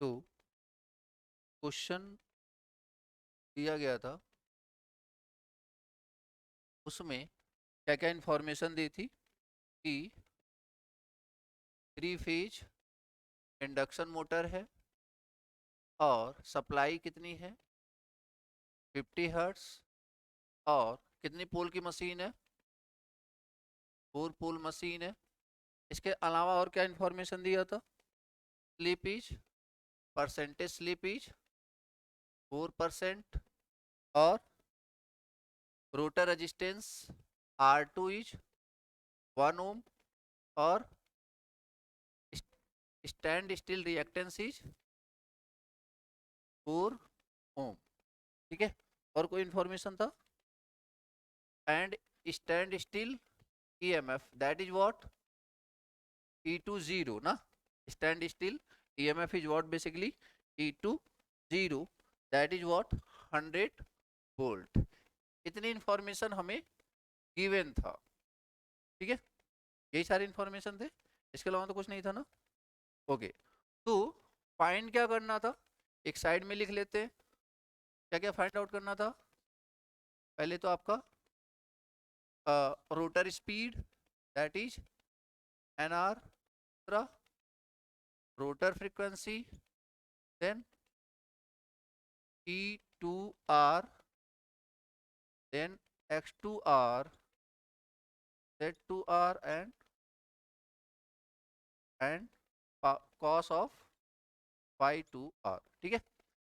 तो क्वेश्चन दिया गया था, उसमें क्या क्या इंफॉर्मेशन दी थी कि 3 फेज इंडक्शन मोटर है और सप्लाई कितनी है 50 हर्ट्स, और कितनी पोल की मशीन है 4 पोल मशीन है। इसके अलावा और क्या इंफॉर्मेशन दिया था, स्लीपेज, परसेंटेज स्लीपेज 4%, और रोटर रेजिस्टेंस R2 इज 1 ओम, और स्टैंड स्टिल रिएक्टेंस इज 4 ओम। ठीक है, और कोई इंफॉर्मेशन था, and stand still EMF that is what E20 ना, stand still EMF is what basically E20, that is what 100 volt. इतनी information हमें गिवन था। ठीक है, यही सारी इंफॉर्मेशन थे, इसके अलावा तो कुछ नहीं था ना। ओके, तो फाइंड क्या करना था, एक साइड में लिख लेते हैं। क्या क्या फाइंड आउट करना था, पहले तो आपका rotor speed that is NR, rotor frequency, then E2R, then X2R, Z2R, and cos of phi 2R। ठीक है,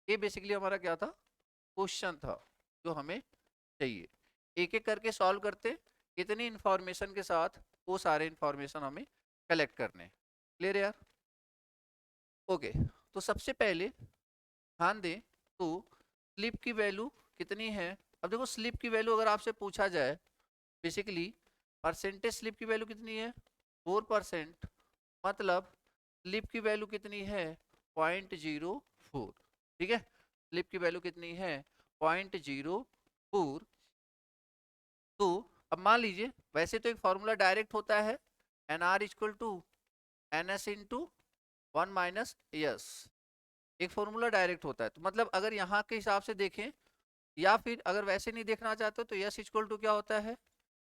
ये बेसिकली हमारा क्या था, क्वेश्चन था जो हमें चाहिए। एक एक करके सॉल्व करते, इतनी इंफॉर्मेशन के साथ वो सारे इंफॉर्मेशन हमें कलेक्ट करने। क्लियर यार? ओके, तो सबसे पहले ध्यान दें तो स्लिप की वैल्यू कितनी है। अब देखो, स्लिप की वैल्यू अगर आपसे पूछा जाए, बेसिकली परसेंटेज स्लिप की वैल्यू कितनी है 4%, मतलब स्लिप की वैल्यू कितनी है 0.04। ठीक है, स्लिप की वैल्यू कितनी है 0.04। तो अब मान लीजिए, वैसे तो एक फॉर्मूला डायरेक्ट होता है, NR equal to NS into 1 - S। एक फॉर्मूला डायरेक्ट होता है, तो मतलब अगर यहाँ के हिसाब से देखें, या फिर अगर वैसे नहीं देखना चाहते तो S इक्वल टू क्या होता है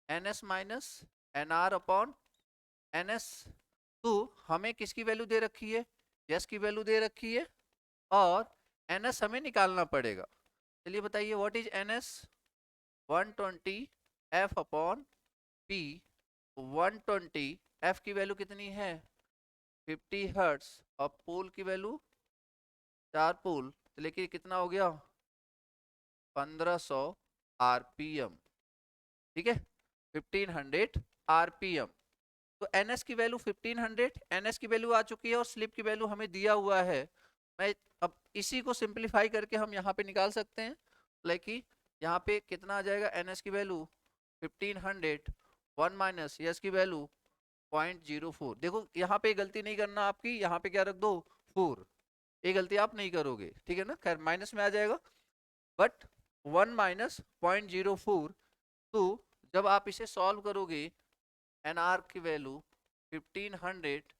NS minus NR upon NS। तो हमें किसकी वैल्यू दे रखी है, S की वैल्यू दे रखी है, और NS हमें निकालना पड़ेगा। चलिए बताइए, what is NS, 120 F upon P। 120 F की वैल्यू कितनी है 50 हर्ट्स, और पोल की वैल्यू 4 पोल, तो लेकिन कितना हो गया 1500 RPM। ठीक है, 1500 RPM। तो NS की वैल्यू 1500, NS की वैल्यू आ चुकी है, और स्लिप की वैल्यू हमें दिया हुआ है। मैं अब इसी को सिंप्लीफाई करके हम यहाँ पे निकाल सकते हैं, लाइक कि यहाँ पे कितना आ जाएगा, NS की वैल्यू 1500, 1 माइनस S की वैल्यू 0.04। देखो यहाँ पे गलती नहीं करना आपकी, यहाँ पे क्या रख दो 4, ये गलती आप नहीं करोगे। ठीक है ना, खैर माइनस में आ जाएगा, बट 1 माइनस 0.04। तो जब आप इसे सॉल्व करोगे, NR की वैल्यू 1500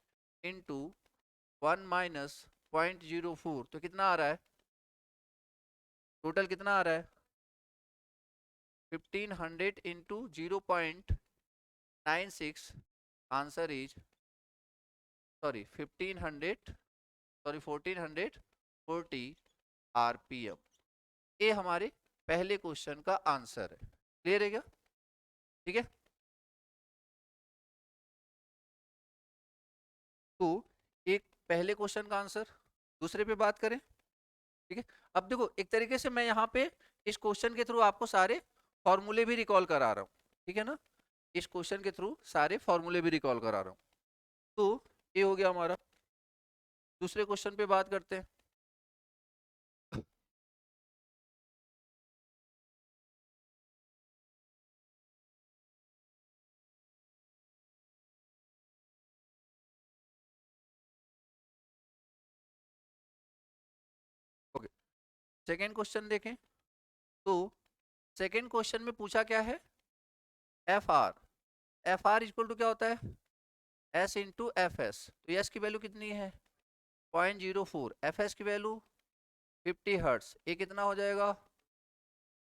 इंटू 1 माइनस 0.04, तो कितना आ रहा है, टोटल कितना आ रहा है 1500 into 0.96, answer is sorry 1500, sorry 1440 RPM। ये हमारे पहले क्वेश्चन का आंसर है। क्लियर है क्या? ठीक है, तो एक पहले क्वेश्चन का आंसर, दूसरे पे बात करें। ठीक है, अब देखो एक तरीके से मैं यहाँ पे इस क्वेश्चन के थ्रू आपको सारे फॉर्मूले भी रिकॉल करा रहा हूँ। ठीक है ना, इस क्वेश्चन के थ्रू सारे फॉर्मूले भी रिकॉल करा रहा हूँ। तो ये हो गया हमारा, दूसरे क्वेश्चन पे बात करते हैं। ओके, सेकेंड क्वेश्चन देखें। तो सेकेंड क्वेश्चन में पूछा क्या है, F R. F R equal to क्या होता है S इंटू एफ एस। तो S की वैल्यू कितनी है 0.04, एफ एस की वैल्यू 50 हर्ट्स, ये कितना हो जाएगा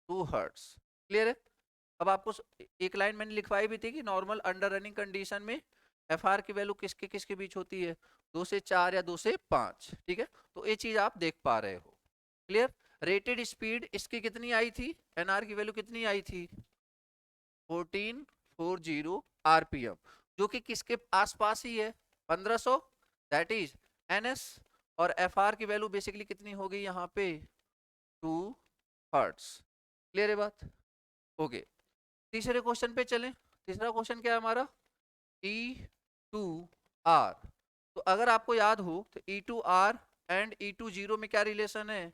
2 हर्ट्स। क्लियर है। अब आपको एक लाइन मैंने लिखवाई भी थी कि नॉर्मल अंडर रनिंग कंडीशन में एफ आर की वैल्यू किसके किसके बीच होती है, 2 से 4 या 2 से 5। ठीक है, तो ये चीज आप देख पा रहे हो। क्लियर। रेटेड स्पीड इसकी कितनी आई थी, एनआर की वैल्यू कितनी आई थी 1440 आरपीएम, जो कि किसके आसपास ही है 1500, दैट इज एनएस। और एफ आर की वैल्यू बेसिकली कितनी हो गई यहाँ पे 2 हर्ट्स। क्लियर है बात। ओके, तीसरे क्वेश्चन पे चलें। तीसरा क्वेश्चन क्या है हमारा, ई टू आर। तो अगर आपको याद हो तो E two R and E two zero में क्या रिलेशन है,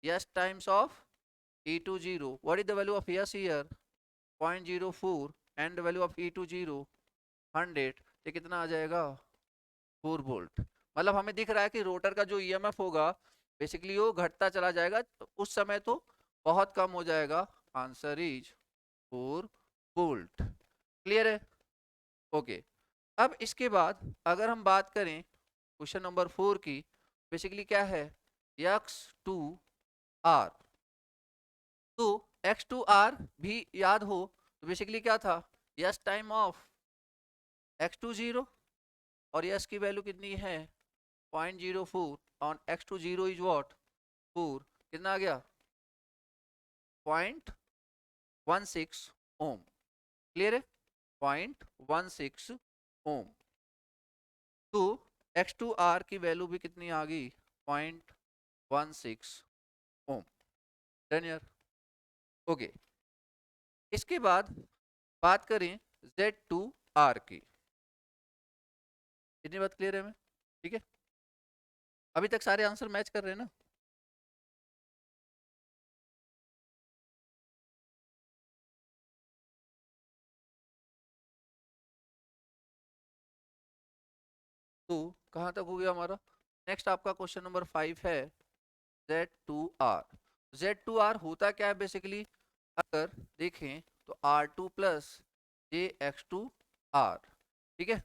S times of E two zero. What is the value of S here 0.04 and the value of E two zero 100, ये कितना आ जाएगा 4 वोल्ट। मतलब हमें दिख रहा है कि रोटर का जो ईएमएफ होगा बेसिकली वो घटता चला जाएगा, तो उस समय तो बहुत कम हो जाएगा। Answer is 4 volt. क्लियर है। ओके, अब इसके बाद अगर हम बात करें क्वेश्चन नंबर 4 की, बेसिकली क्या है एक्स टू आर। तो एक्स टू आर भी याद हो तो बेसिकली क्या था, S time of X two zero, और यस की वैल्यू कितनी है 0.04 on X two zero is what 4, कितना आ गया 0.16 ओम। क्लियर है, 0.16 ओम। तो एक्स टू आर की वैल्यू भी कितनी आ गई 0.16 ओम। डन यार। ओके, इसके बाद बात करें जेड टू आर की। इतनी बात क्लियर है हमें, ठीक है। अभी तक सारे आंसर मैच कर रहे हैं ना। तो कहाँ तक हो गया हमारा। नेक्स्ट आपका क्वेश्चन नंबर 5 है Z2R। Z2R होता क्या है बेसिकली, अगर देखें तो R2 plus J X two R. ठीक है,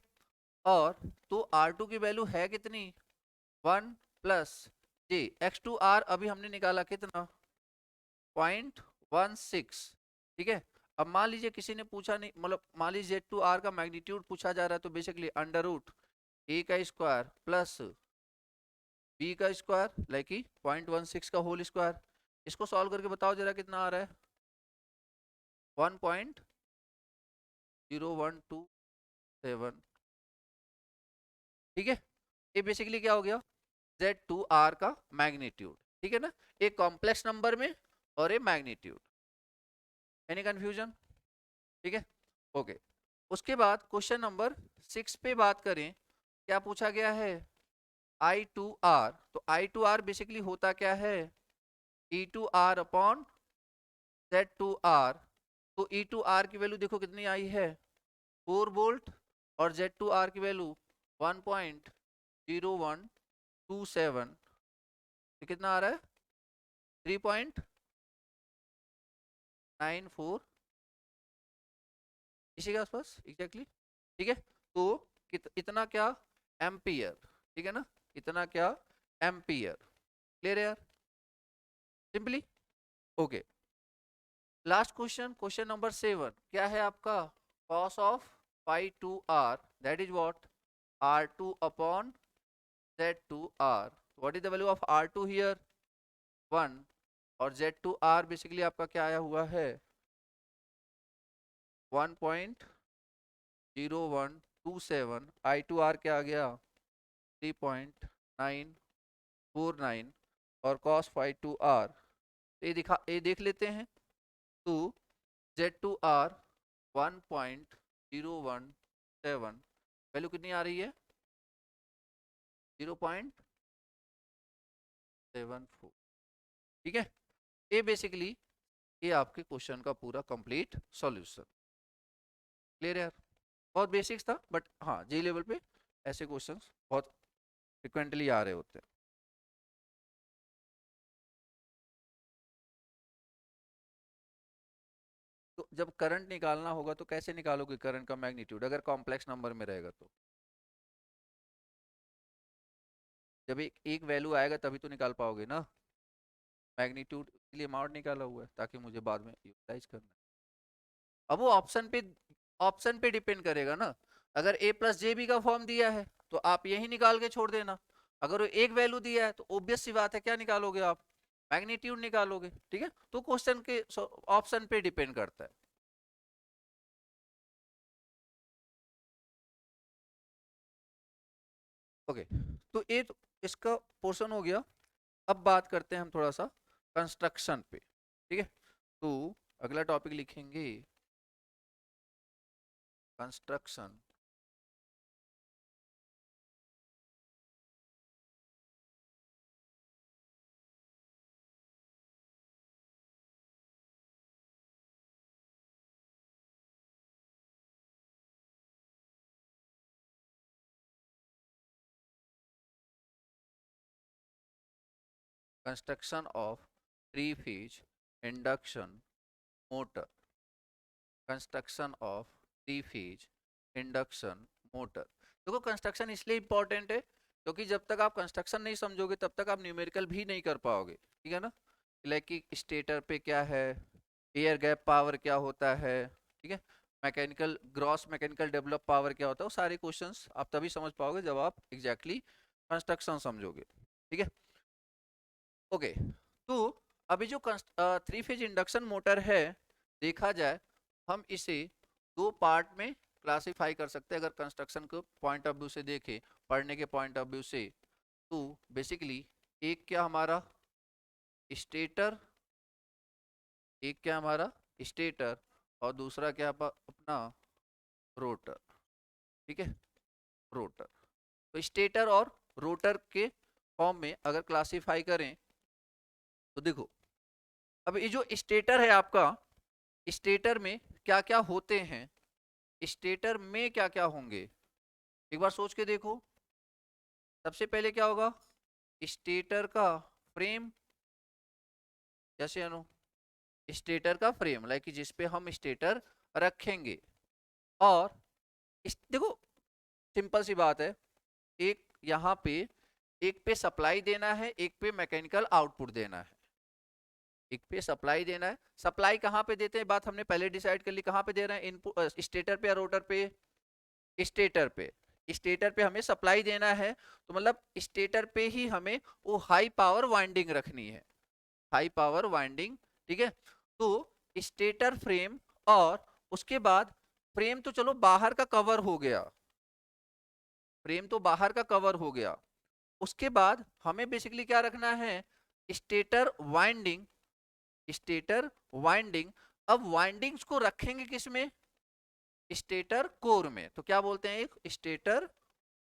और तो R2 की वैल्यू है कितनी 1 plus J X two R, अभी हमने निकाला कितना 0.16। ठीक है, अब मान लीजिए किसी ने पूछा नहीं, मतलब मान लीजिए Z2R का मैग्नीट्यूड पूछा जा रहा है, तो बेसिकली अंडर रूट ए का स्क्वायर प्लस बी का स्क्वायर लाइक 0.16 का होल स्क्वायर। इसको सॉल्व करके बताओ जरा कितना आ रहा है 1.0127। ठीक है, ये बेसिकली क्या हो गया Z2R का मैग्नीट्यूड। ठीक है ना, एक कॉम्प्लेक्स नंबर में और एक मैग्नीट्यूड। Any confusion. ठीक है, ओके। उसके बाद क्वेश्चन नंबर 6 पे बात करें, क्या पूछा गया है I2R। तो I2R बेसिकली होता क्या है E2R अपॉन Z2R। तो E2R की वैल्यू देखो कितनी आई है 4 वोल्ट, और Z2R की वैल्यू 1.0127, तो कितना आ रहा है 3.94, इसी के आसपास एग्जैक्टली। ठीक है, तो इतना क्या एम्पियर। ठीक है ना, इतना क्या एम्पियर। क्लियर है यार, simply. Okay, last question, question number 7 क्या है आपका, cos of phi two R, that is what R2 upon Z2R। What is the value of R2 here 1, और Z2R बेसिकली आपका क्या आया हुआ है 1.0127। I2R क्या आ गया 3.949, और cos फाई टू आर ये देख लेते हैं। तो Z2R 1.017, वैल्यू कितनी आ रही है 0.74। ठीक है, ये बेसिकली ये आपके क्वेश्चन का पूरा कंप्लीट सॉल्यूशन। क्लियर है यार, बहुत बेसिक्स था, बट हाँ जी लेवल पे ऐसे क्वेश्चंस बहुत फ्रिक्वेंटली आ रहे होते हैं। तो जब करंट निकालना होगा तो कैसे निकालोगे करंट का मैग्नीट्यूड, अगर कॉम्प्लेक्स नंबर में रहेगा तो जब एक वैल्यू आएगा तभी तो निकाल पाओगे ना, मैग्नीट्यूड के लिए अमाउंट निकाला हुआ है ताकि मुझे बाद में यूटिलाइज करना है। अब वो ऑप्शन पे डिपेंड करेगा ना, अगर ए प्लस जे बी का फॉर्म दिया है तो आप यही निकाल के छोड़ देना, अगर वो एक वैल्यू दिया है तो ऑब्वियस सी बात है क्या निकालोगे आप, मैग्नीट्यूड निकालोगे, ठीक है। तो क्वेश्चन के ऑप्शन पे डिपेंड करता है। ओके, तो ये तो इसका पोर्शन हो गया। अब बात करते हैं हम थोड़ा सा कंस्ट्रक्शन पे, ठीक है। तो अगला टॉपिक लिखेंगे construction. Construction of three phase induction motor, construction of three phase induction motor. देखो कंस्ट्रक्शन इसलिए इंपॉर्टेंट है क्योंकि जब तक आप कंस्ट्रक्शन नहीं समझोगे तब तक आप न्यूमेरिकल भी नहीं कर पाओगे, ठीक है ना। लाइक कि स्टेटर पे क्या है, एयर गैप पावर क्या होता है, ठीक है, mechanical gross mechanical develop power क्या होता है, वो सारे क्वेश्चंस आप तभी समझ पाओगे जब आप एग्जैक्टली कंस्ट्रक्शन समझोगे, ठीक है। ओके, तो अभी जो थ्री फेज इंडक्शन मोटर है, देखा जाए हम इसे दो पार्ट में क्लासिफाई कर सकते हैं अगर कंस्ट्रक्शन को पॉइंट ऑफ व्यू से देखें, पढ़ने के पॉइंट ऑफ व्यू से। तो बेसिकली एक क्या हमारा स्टेटर, एक क्या हमारा स्टेटर, और दूसरा क्या अपना रोटर, ठीक है, रोटर। तो स्टेटर और रोटर के फॉर्म में अगर क्लासिफाई करें तो देखो, अब ये जो स्टेटर है आपका, स्टेटर में क्या क्या होते हैं, स्टेटर में क्या क्या होंगे, एक बार सोच के देखो। सबसे पहले क्या होगा, स्टेटर का फ्रेम, जैसे अनु स्टेटर का फ्रेम लाइक जिस पे हम स्टेटर रखेंगे। और देखो सिंपल सी बात है, एक यहाँ पे एक पे सप्लाई देना है, एक पे मैकेनिकल आउटपुट देना है, एक पे सप्लाई देना है। सप्लाई कहाँ पे देते हैं, बात हमने पहले डिसाइड कर ली, कहाँ पे दे रहे हैं, इनपुट स्टेटर पे या रोटर पे, स्टेटर पे। स्टेटर पे हमें सप्लाई देना है तो मतलब स्टेटर पे ही हमें वो हाई पावर वाइंडिंग रखनी है, हाई पावर वाइंडिंग, ठीक है। तो स्टेटर फ्रेम, और उसके बाद फ्रेम तो चलो बाहर का कवर हो गया, फ्रेम तो बाहर का कवर हो गया। उसके बाद हमें बेसिकली क्या रखना है, स्टेटर वाइंडिंग, स्टेटर वाइंडिंग। अब वाइंडिंग्स को रखेंगे किस में, स्टेटर कोर में। तो क्या बोलते हैं, एक स्टेटर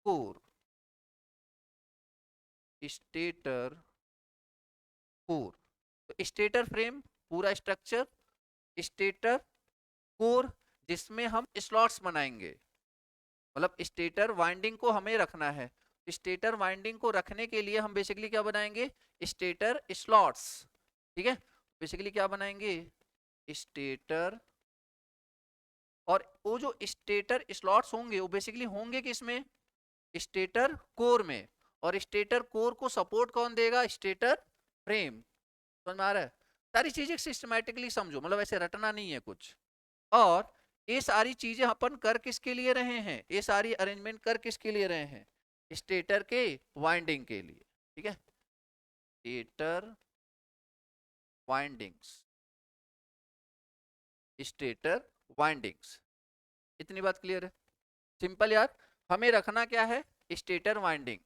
कोर, स्टेटर कोर। तो स्टेटर फ्रेम पूरा स्ट्रक्चर, स्टेटर कोर जिसमें हम स्लॉट्स बनाएंगे, मतलब स्टेटर वाइंडिंग को हमें रखना है। स्टेटर वाइंडिंग को रखने के लिए हम बेसिकली क्या बनाएंगे, स्टेटर स्लॉट्स, ठीक है। बेसिकली क्या बनाएंगे, स्टेटर, और वो जो स्टेटर स्लॉट्स होंगे वो बेसिकली होंगे किसमें, स्टेटर कोर में। और स्टेटर कोर को सपोर्ट कौन देगा, स्टेटर फ्रेम। समझ में आ रहा है, सारी चीजें सिस्टमैटिकली समझो, मतलब ऐसे रटना नहीं है कुछ। और ये सारी चीजें अपन कर किसके लिए रहे हैं, ये सारी अरेंजमेंट कर किसके लिए रहे हैं, स्टेटर के वाइंडिंग के लिए, ठीक है, स्टेटर वाइंडिंग्स, स्टेटर वाइंडिंग्स। इतनी बात क्लियर है, सिंपल यार। हमें रखना क्या है, स्टेटर वाइंडिंग,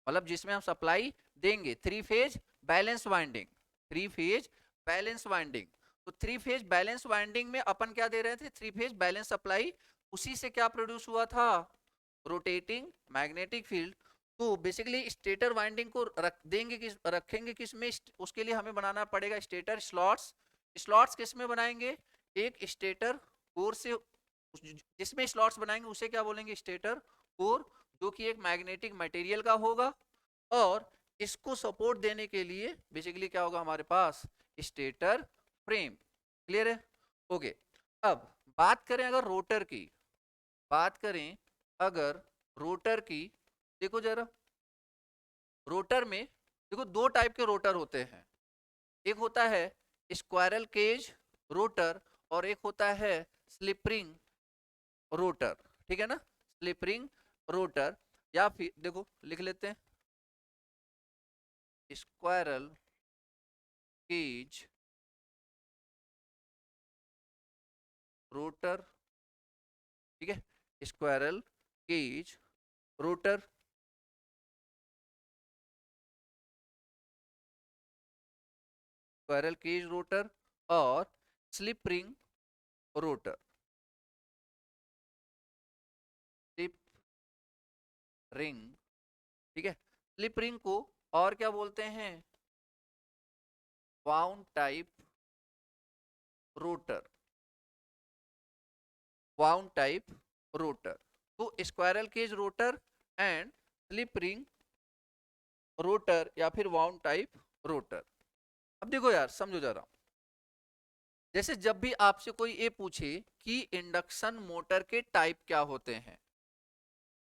मतलब जिसमें हम सप्लाई देंगे, three phase balance winding, three phase balance winding. तो थ्री फेज बैलेंस वाइंडिंग में अपन क्या दे रहे थे, थ्री फेज बैलेंस सप्लाई, उसी से क्या प्रोड्यूस हुआ था, रोटेटिंग मैग्नेटिक फील्ड। तो बेसिकली स्टेटर वाइंडिंग को रखेंगे किस में, उसके लिए हमें बनाना पड़ेगा स्टेटर स्लॉट्स। स्लॉट्स किस में बनाएंगे, एक स्टेटर कोर से, जिसमें स्लॉट्स बनाएंगे उसे क्या बोलेंगे, स्टेटर कोर, जो कि एक मैग्नेटिक मटेरियल का होगा। और इसको सपोर्ट देने के लिए बेसिकली क्या होगा हमारे पास, स्टेटर फ्रेम। क्लियर है, ओके। अब बात करें अगर रोटर की, बात करें अगर रोटर की, देखो जरा रोटर में देखो दो टाइप के रोटर होते हैं, एक होता है स्क्वायरल केज रोटर और एक होता है स्लिप रिंग रोटर, ठीक है ना, स्लिप रिंग रोटर, या फिर देखो लिख लेते हैं स्क्वायरल केज रोटर, ठीक है, squirrel cage rotor, squirrel cage rotor और slip ring rotor, slip ring, ठीक है। स्लिप रिंग को और क्या बोलते हैं, wound type rotor, wound type rotor. तो squirrel cage rotor and slip ring rotor या फिर वाउंड टाइप रोटर। अब देखो यार समझो जरा, जैसे जब भी आपसे कोई ये पूछे कि इंडक्शन मोटर के टाइप क्या होते हैं,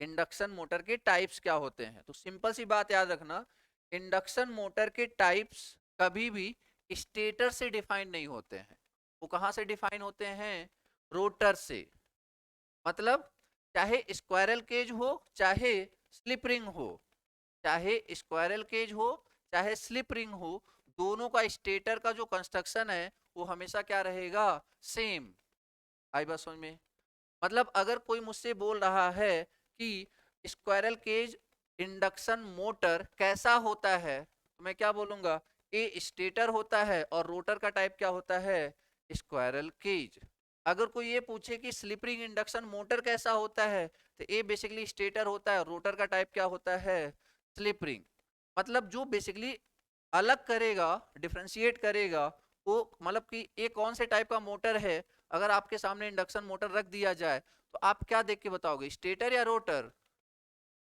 इंडक्शन मोटर के टाइप्स क्या होते हैं, तो सिंपल सी बात याद रखना, इंडक्शन मोटर के टाइप्स कभी भी स्टेटर से डिफाइन नहीं होते हैं, वो कहां से डिफाइन होते हैं, रोटर से। मतलब चाहे स्क्वायरल केज हो चाहे स्लिप रिंग हो, चाहे स्क्वायरल केज हो चाहे स्लिप रिंग हो, दोनों का स्टेटर का जो कंस्ट्रक्शन है वो हमेशा क्या रहेगा, सेम। आई बात समझ में? मतलब अगर कोई मुझसे बोल रहा है कि स्क्वायरल केज इंडक्शन मोटर कैसा होता है, तो मैं क्या बोलूंगा, ए स्टेटर होता है और रोटर का टाइप क्या होता है, स्क्वायरल केज। अगर कोई ये पूछे कि स्लिप रिंग इंडक्शन मोटर कैसा होता है, तो ए बेसिकली स्टेटर होता है, रोटर का टाइप क्या होता है, स्लिप रिंग। मतलब जो बेसिकली अलग करेगा, डिफ्रेंशिएट करेगा वो, मतलब कि ये कौन से टाइप का मोटर है, अगर आपके सामने इंडक्शन मोटर रख दिया जाए तो आप क्या देख के बताओगे, स्टेटर या रोटर,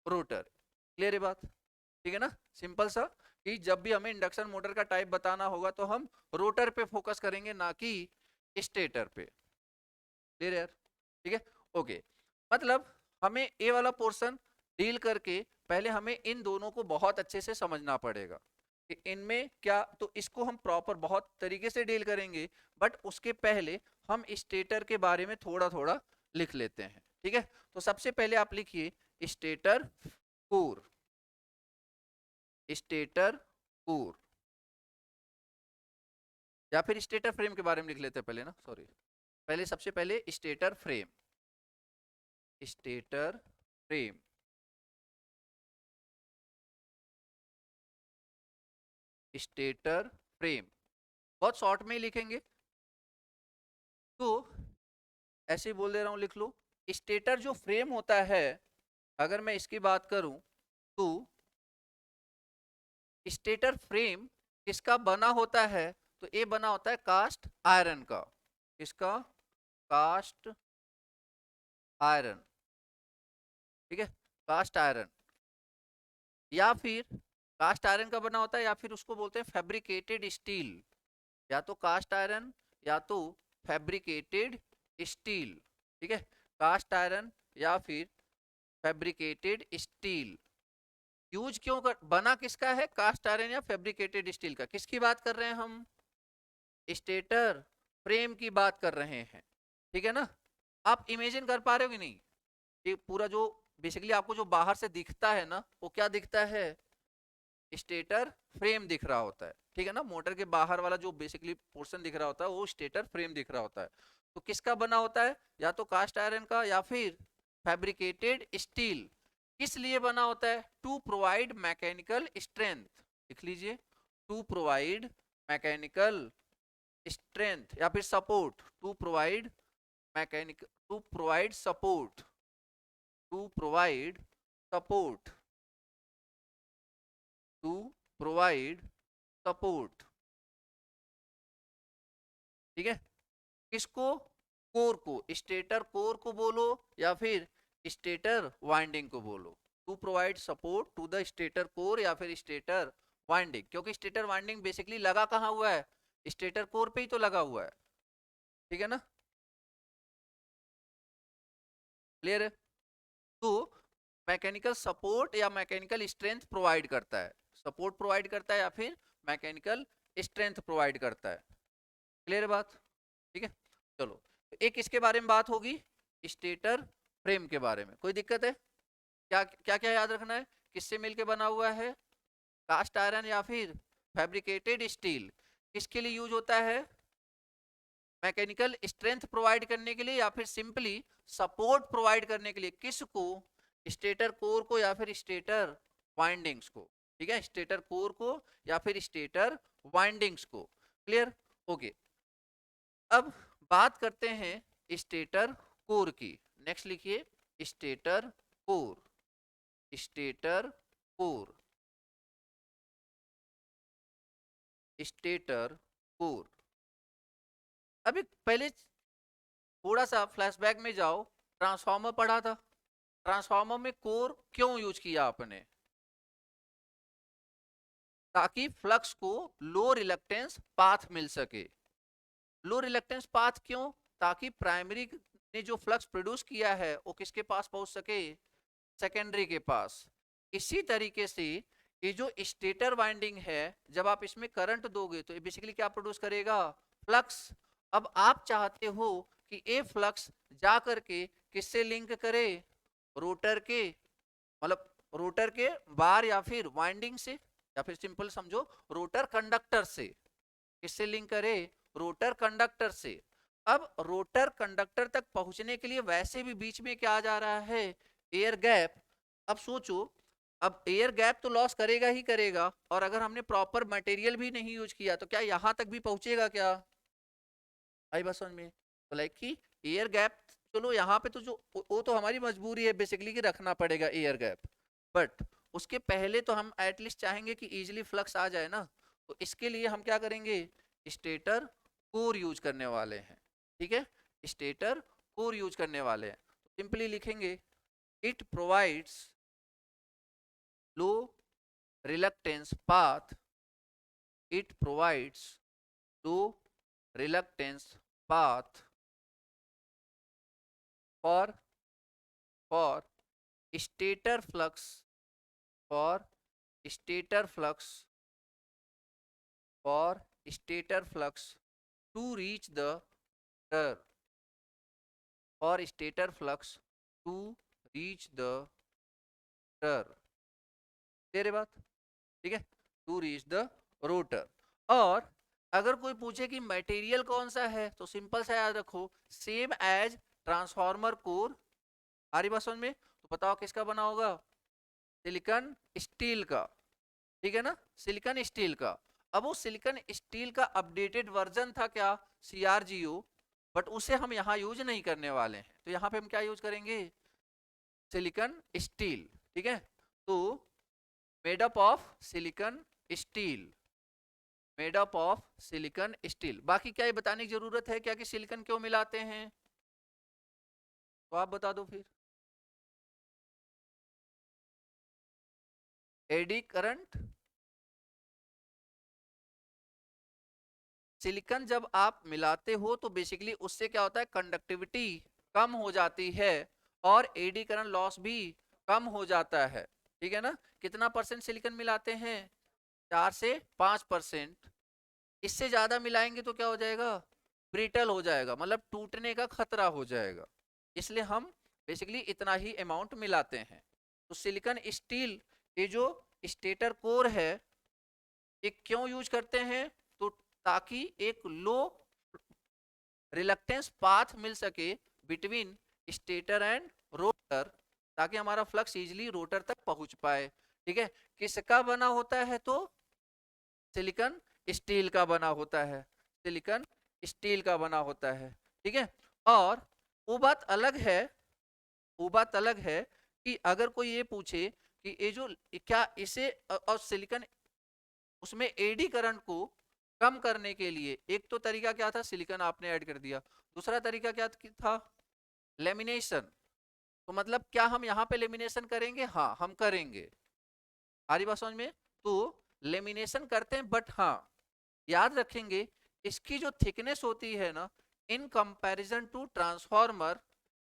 रोटर। क्लियर है बात? ठीक है ना, सिंपल सा, कि जब भी हमें इंडक्शन मोटर का टाइप बताना होगा तो हम रोटर पे फोकस करेंगे ना कि स्टेटर पे। क्लियर यार? ठीक है, ओके। मतलब हमें ये वाला पोर्शन डील करके पहले हमें इन दोनों को बहुत अच्छे से समझना पड़ेगा कि इनमें क्या, तो इसको हम प्रॉपर बहुत तरीके से डील करेंगे, बट उसके पहले हम स्टेटर के बारे में थोड़ा थोड़ा लिख लेते हैं, ठीक है। तो सबसे पहले आप लिखिए स्टेटर कोर, स्टेटर कोर, या फिर स्टेटर फ्रेम के बारे में लिख लेते हैं पहले ना, सॉरी, पहले सबसे पहले stator frame, stator frame, stator frame, बहुत शॉर्ट में ही लिखेंगे, तो ऐसे ही बोल दे रहा हूं लिख लो। स्टेटर जो फ्रेम होता है, अगर मैं इसकी बात करूं तो स्टेटर फ्रेम किसका बना होता है, तो ये बना होता है कास्ट आयरन का, किसका, कास्ट आयरन, ठीक है, कास्ट आयरन, या फिर कास्ट आयरन का बना होता है, या फिर उसको बोलते हैं फैब्रिकेटेड स्टील, या तो कास्ट आयरन या तो फैब्रिकेटेड स्टील, ठीक है, कास्ट आयरन या फिर फैब्रिकेटेड स्टील। यूज क्यों कर, बना किसका है, कास्ट आयरन या फैब्रिकेटेड स्टील का, किसकी बात कर रहे हैं हम, स्टेटर फ्रेम की बात कर रहे हैं, ठीक है ना। आप इमेजिन कर पा रहे हो कि नहीं, ये पूरा जो बेसिकली आपको जो बाहर से दिखता है ना, वो क्या दिखता है, स्टेटर फ्रेम दिख रहा होता है, ठीक है ना, मोटर के बाहर वाला जो बेसिकली पोर्शन दिख रहा होता है वो स्टेटर फ्रेम दिख रहा होता है। तो किसका बना होता है, या तो कास्ट आयरन का या फिर फैब्रिकेटेड स्टील। किस लिए बना होता है, टू प्रोवाइड मैकेनिकल स्ट्रेंथ, लिख लीजिए, टू प्रोवाइड मैकेनिकल स्ट्रेंथ या फिर support, to provide mechanical, to provide support, to provide support, to provide support, ठीक है। किसको, कोर को, स्टेटर कोर को बोलो या फिर स्टेटर वाइंडिंग को बोलो, to provide support to the stator core या फिर स्टेटर वाइंडिंग, क्योंकि स्टेटर वाइंडिंग बेसिकली लगा कहाँ हुआ है, स्टेटर कोर पे ही तो लगा हुआ है, ठीक है ना। क्लियर है? तो मैकेनिकल सपोर्ट या मैकेनिकल स्ट्रेंथ प्रोवाइड करता है, सपोर्ट प्रोवाइड करता है या फिर मैकेनिकल स्ट्रेंथ प्रोवाइड करता है। क्लियर बात? ठीक है, चलो एक इसके बारे में बात होगी, स्टेटर फ्रेम के बारे में। कोई दिक्कत है? क्या क्या क्या याद रखना है? किससे मिलके बना हुआ है? कास्ट आयरन या फिर फैब्रिकेटेड स्टील। किसके लिए यूज होता है? मैकेनिकल स्ट्रेंथ प्रोवाइड करने के लिए या फिर सिंपली सपोर्ट प्रोवाइड करने के लिए। किसको? स्टेटर कोर को या फिर स्टेटर वाइंडिंग्स को। ठीक है, स्टेटर कोर को या फिर स्टेटर वाइंडिंग्स को। क्लियर? ओके, अब बात करते हैं स्टेटर कोर की। नेक्स्ट लिखिए stator core, stator core, stator core. अभी पहले थोड़ा सा फ्लैशबैक में जाओ, ट्रांसफार्मर पढ़ा था। ट्रांसफार्मर में कोर क्यों यूज किया आपने? ताकि फ्लक्स को लो रिलक्टेंस पाथ मिल सके। लो रिलक्टेंस पाथ क्यों? ताकि प्राइमरी ने जो फ्लक्स प्रोड्यूस किया है वो किसके पास पहुंच सके? सेकेंडरी के पास। इसी तरीके से ये जो स्टेटर वाइंडिंग है, जब आप इसमें करंट दोगे तो ये बेसिकली क्या प्रोड्यूस करेगा? फ्लक्स। अब आप चाहते हो कि ये फ्लक्स जा करके किससे लिंक करे? रोटर के, मतलब रोटर के बार या फिर वाइंडिंग से, या फिर सिंपल समझो रोटर कंडक्टर से। किससे लिंक करे? रोटर कंडक्टर से। अब रोटर कंडक्टर तक पहुंचने के लिए वैसे भी बीच में क्या आ जा रहा है? Air gap. अब सोचो, अब एयर गैप तो लॉस करेगा ही करेगा, और अगर हमने प्रॉपर मटेरियल भी नहीं यूज किया तो क्या यहां तक भी पहुंचेगा क्या? आई बात समझ में? तो लाइक कि एयर गैप, चलो यहाँ पे तो जो वो तो हमारी मजबूरी है बेसिकली कि रखना पड़ेगा एयर गैप, बट उसके पहले तो हम एटलीस्ट चाहेंगे कि इजीली फ्लक्स आ जाए ना। तो इसके लिए हम क्या करेंगे? स्टेटर कोर यूज करने वाले हैं। ठीक है, स्टेटर कोर यूज करने वाले हैं। तो सिंपली लिखेंगे it provides low reluctance path, it provides low reluctance path for stator flux, for stator flux, for stator flux to reach the rotor, for stator flux to reach the rotor। तेरे बात ठीक है? To reach the rotor. और अगर कोई पूछे कि material कौन सा है, तो सिंपल सा याद रखो, सेम एज ट्रांसफार्मर कोर। आ रही बात समझ में? तो बताओ किसका बना होगा? सिलिकॉन स्टील का। ठीक है ना, सिलिकॉन स्टील का। अब वो सिलिकॉन स्टील का अपडेटेड वर्जन था क्या? CRGO, बट उसे हम यहाँ यूज नहीं करने वाले हैं। तो यहाँ पे हम क्या यूज करेंगे? Silicon steel. ठीक है, तो made up of silicon steel, made up of silicon steel. बाकी क्या ये बताने की जरूरत है क्या कि सिलिकॉन क्यों मिलाते हैं? तो आप बता दो फिर। एडी करंट, सिलिकॉन जब आप मिलाते हो तो बेसिकली उससे क्या होता है? कंडक्टिविटी कम हो जाती है और एडी करंट लॉस भी कम हो जाता है। ठीक है ना? कितना परसेंट सिलिकॉन मिलाते हैं? 4 से 5%। इससे ज्यादा मिलाएंगे तो क्या हो जाएगा? ब्रिटल हो जाएगा, मतलब टूटने का खतरा हो जाएगा। इसलिए हम बेसिकली इतना ही अमाउंट मिलाते हैं। तो सिलिकॉन स्टील, ये जो स्टेटर कोर है, ये क्यों यूज करते हैं? तो ताकि एक लो रिलक्टेंस पाथ मिल सके बिटवीन स्टेटर एंड रोटर, ताकि हमारा फ्लक्स इजीली रोटर तक पहुंच पाए। ठीक है, किसका बना होता है? तो सिलिकॉन स्टील का बना होता है, सिलिकॉन स्टील का बना होता है। ठीक है, और वो बात अलग है, वो बात अलग है कि अगर कोई ये पूछे कि ये जो क्या इसे और सिलिकॉन, उसमें एडी करंट को कम करने के लिए एक तो तरीका क्या था? सिलिकॉन आपने ऐड कर दिया। दूसरा तरीका क्या था? लेमिनेशन। तो मतलब क्या हम यहाँ पे लेमिनेशन करेंगे? हाँ, हम करेंगे। आ रही बात समझ में? तो लेमिनेशन करते हैं, बट हाँ याद रखेंगे इसकी जो थिकनेस होती है ना, इन कंपैरिजन टू ट्रांसफार्मर,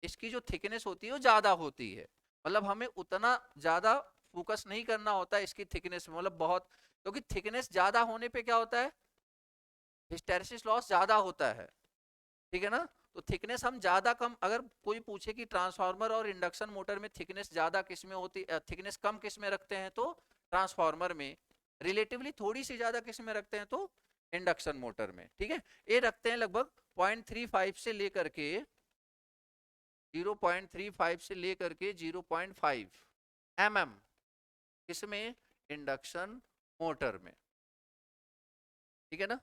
इसकी जो थिकनेस होती है वो ज्यादा होती है। मतलब हमें उतना ज्यादा फोकस नहीं करना होता है इसकी थिकनेस में, मतलब बहुत, क्योंकि थिकनेस ज्यादा होने पे क्या होता है, हिस्टैरिसीस लॉस ज्यादा होता है, ठीक है ना। तो थिकनेस हम ज्यादा कम, अगर कोई पूछे कि ट्रांसफार्मर और इंडक्शन मोटर में थिकनेस ज्यादा किस में होती, थिकनेस कम किस में रखते हैं तो ट्रांसफार्मर में, रिलेटिवली थोड़ी सी ज्यादा किस में रखते हैं तो इंडक्शन मोटर में, ठीक है। ये रखते हैं लगभग 0.35 से लेकर के 0.35 से लेकर के 0.5 mm, इसमें इंडक्शन मोटर में, ठीक है ना,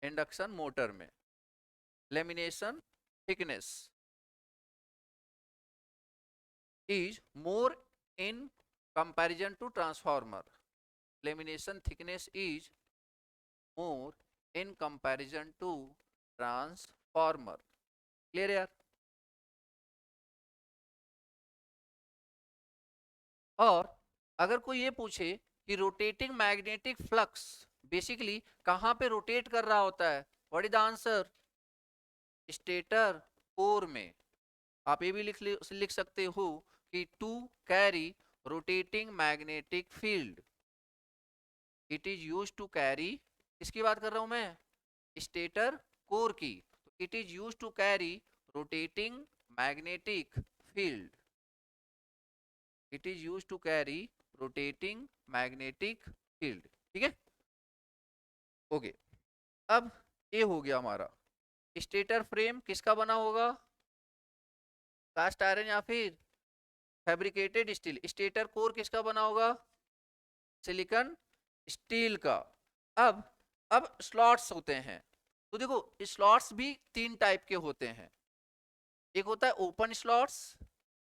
इंडक्शन मोटर में lamination thickness is more in comparison to transformer. Lamination thickness is more in comparison to transformer. Clear यार। और अगर कोई ये पूछे कि रोटेटिंग मैग्नेटिक फ्लक्स बेसिकली कहाँ पे रोटेट कर रहा होता है, what is the answer, stator core में। आप ये भी लिख सकते हो कि to carry rotating magnetic field it is use to carry, किसकी बात कर रहा हूं मैं, स्टेटर कोर की, तो it is use to carry rotating magnetic field, it is use to carry rotating magnetic field, ठीक है। ओके, अब ये हो गया हमारा स्टेटर फ्रेम किसका बना होगा, कास्ट आयरन या फिर फैब्रिकेटेड स्टील, स्टेटर कोर किसका बना होगा, सिलिकॉन स्टील का। अब अब स्लॉट्स होते हैं, तो देखो स्लॉट्स भी तीन टाइप के होते हैं, एक होता है ओपन स्लॉट्स,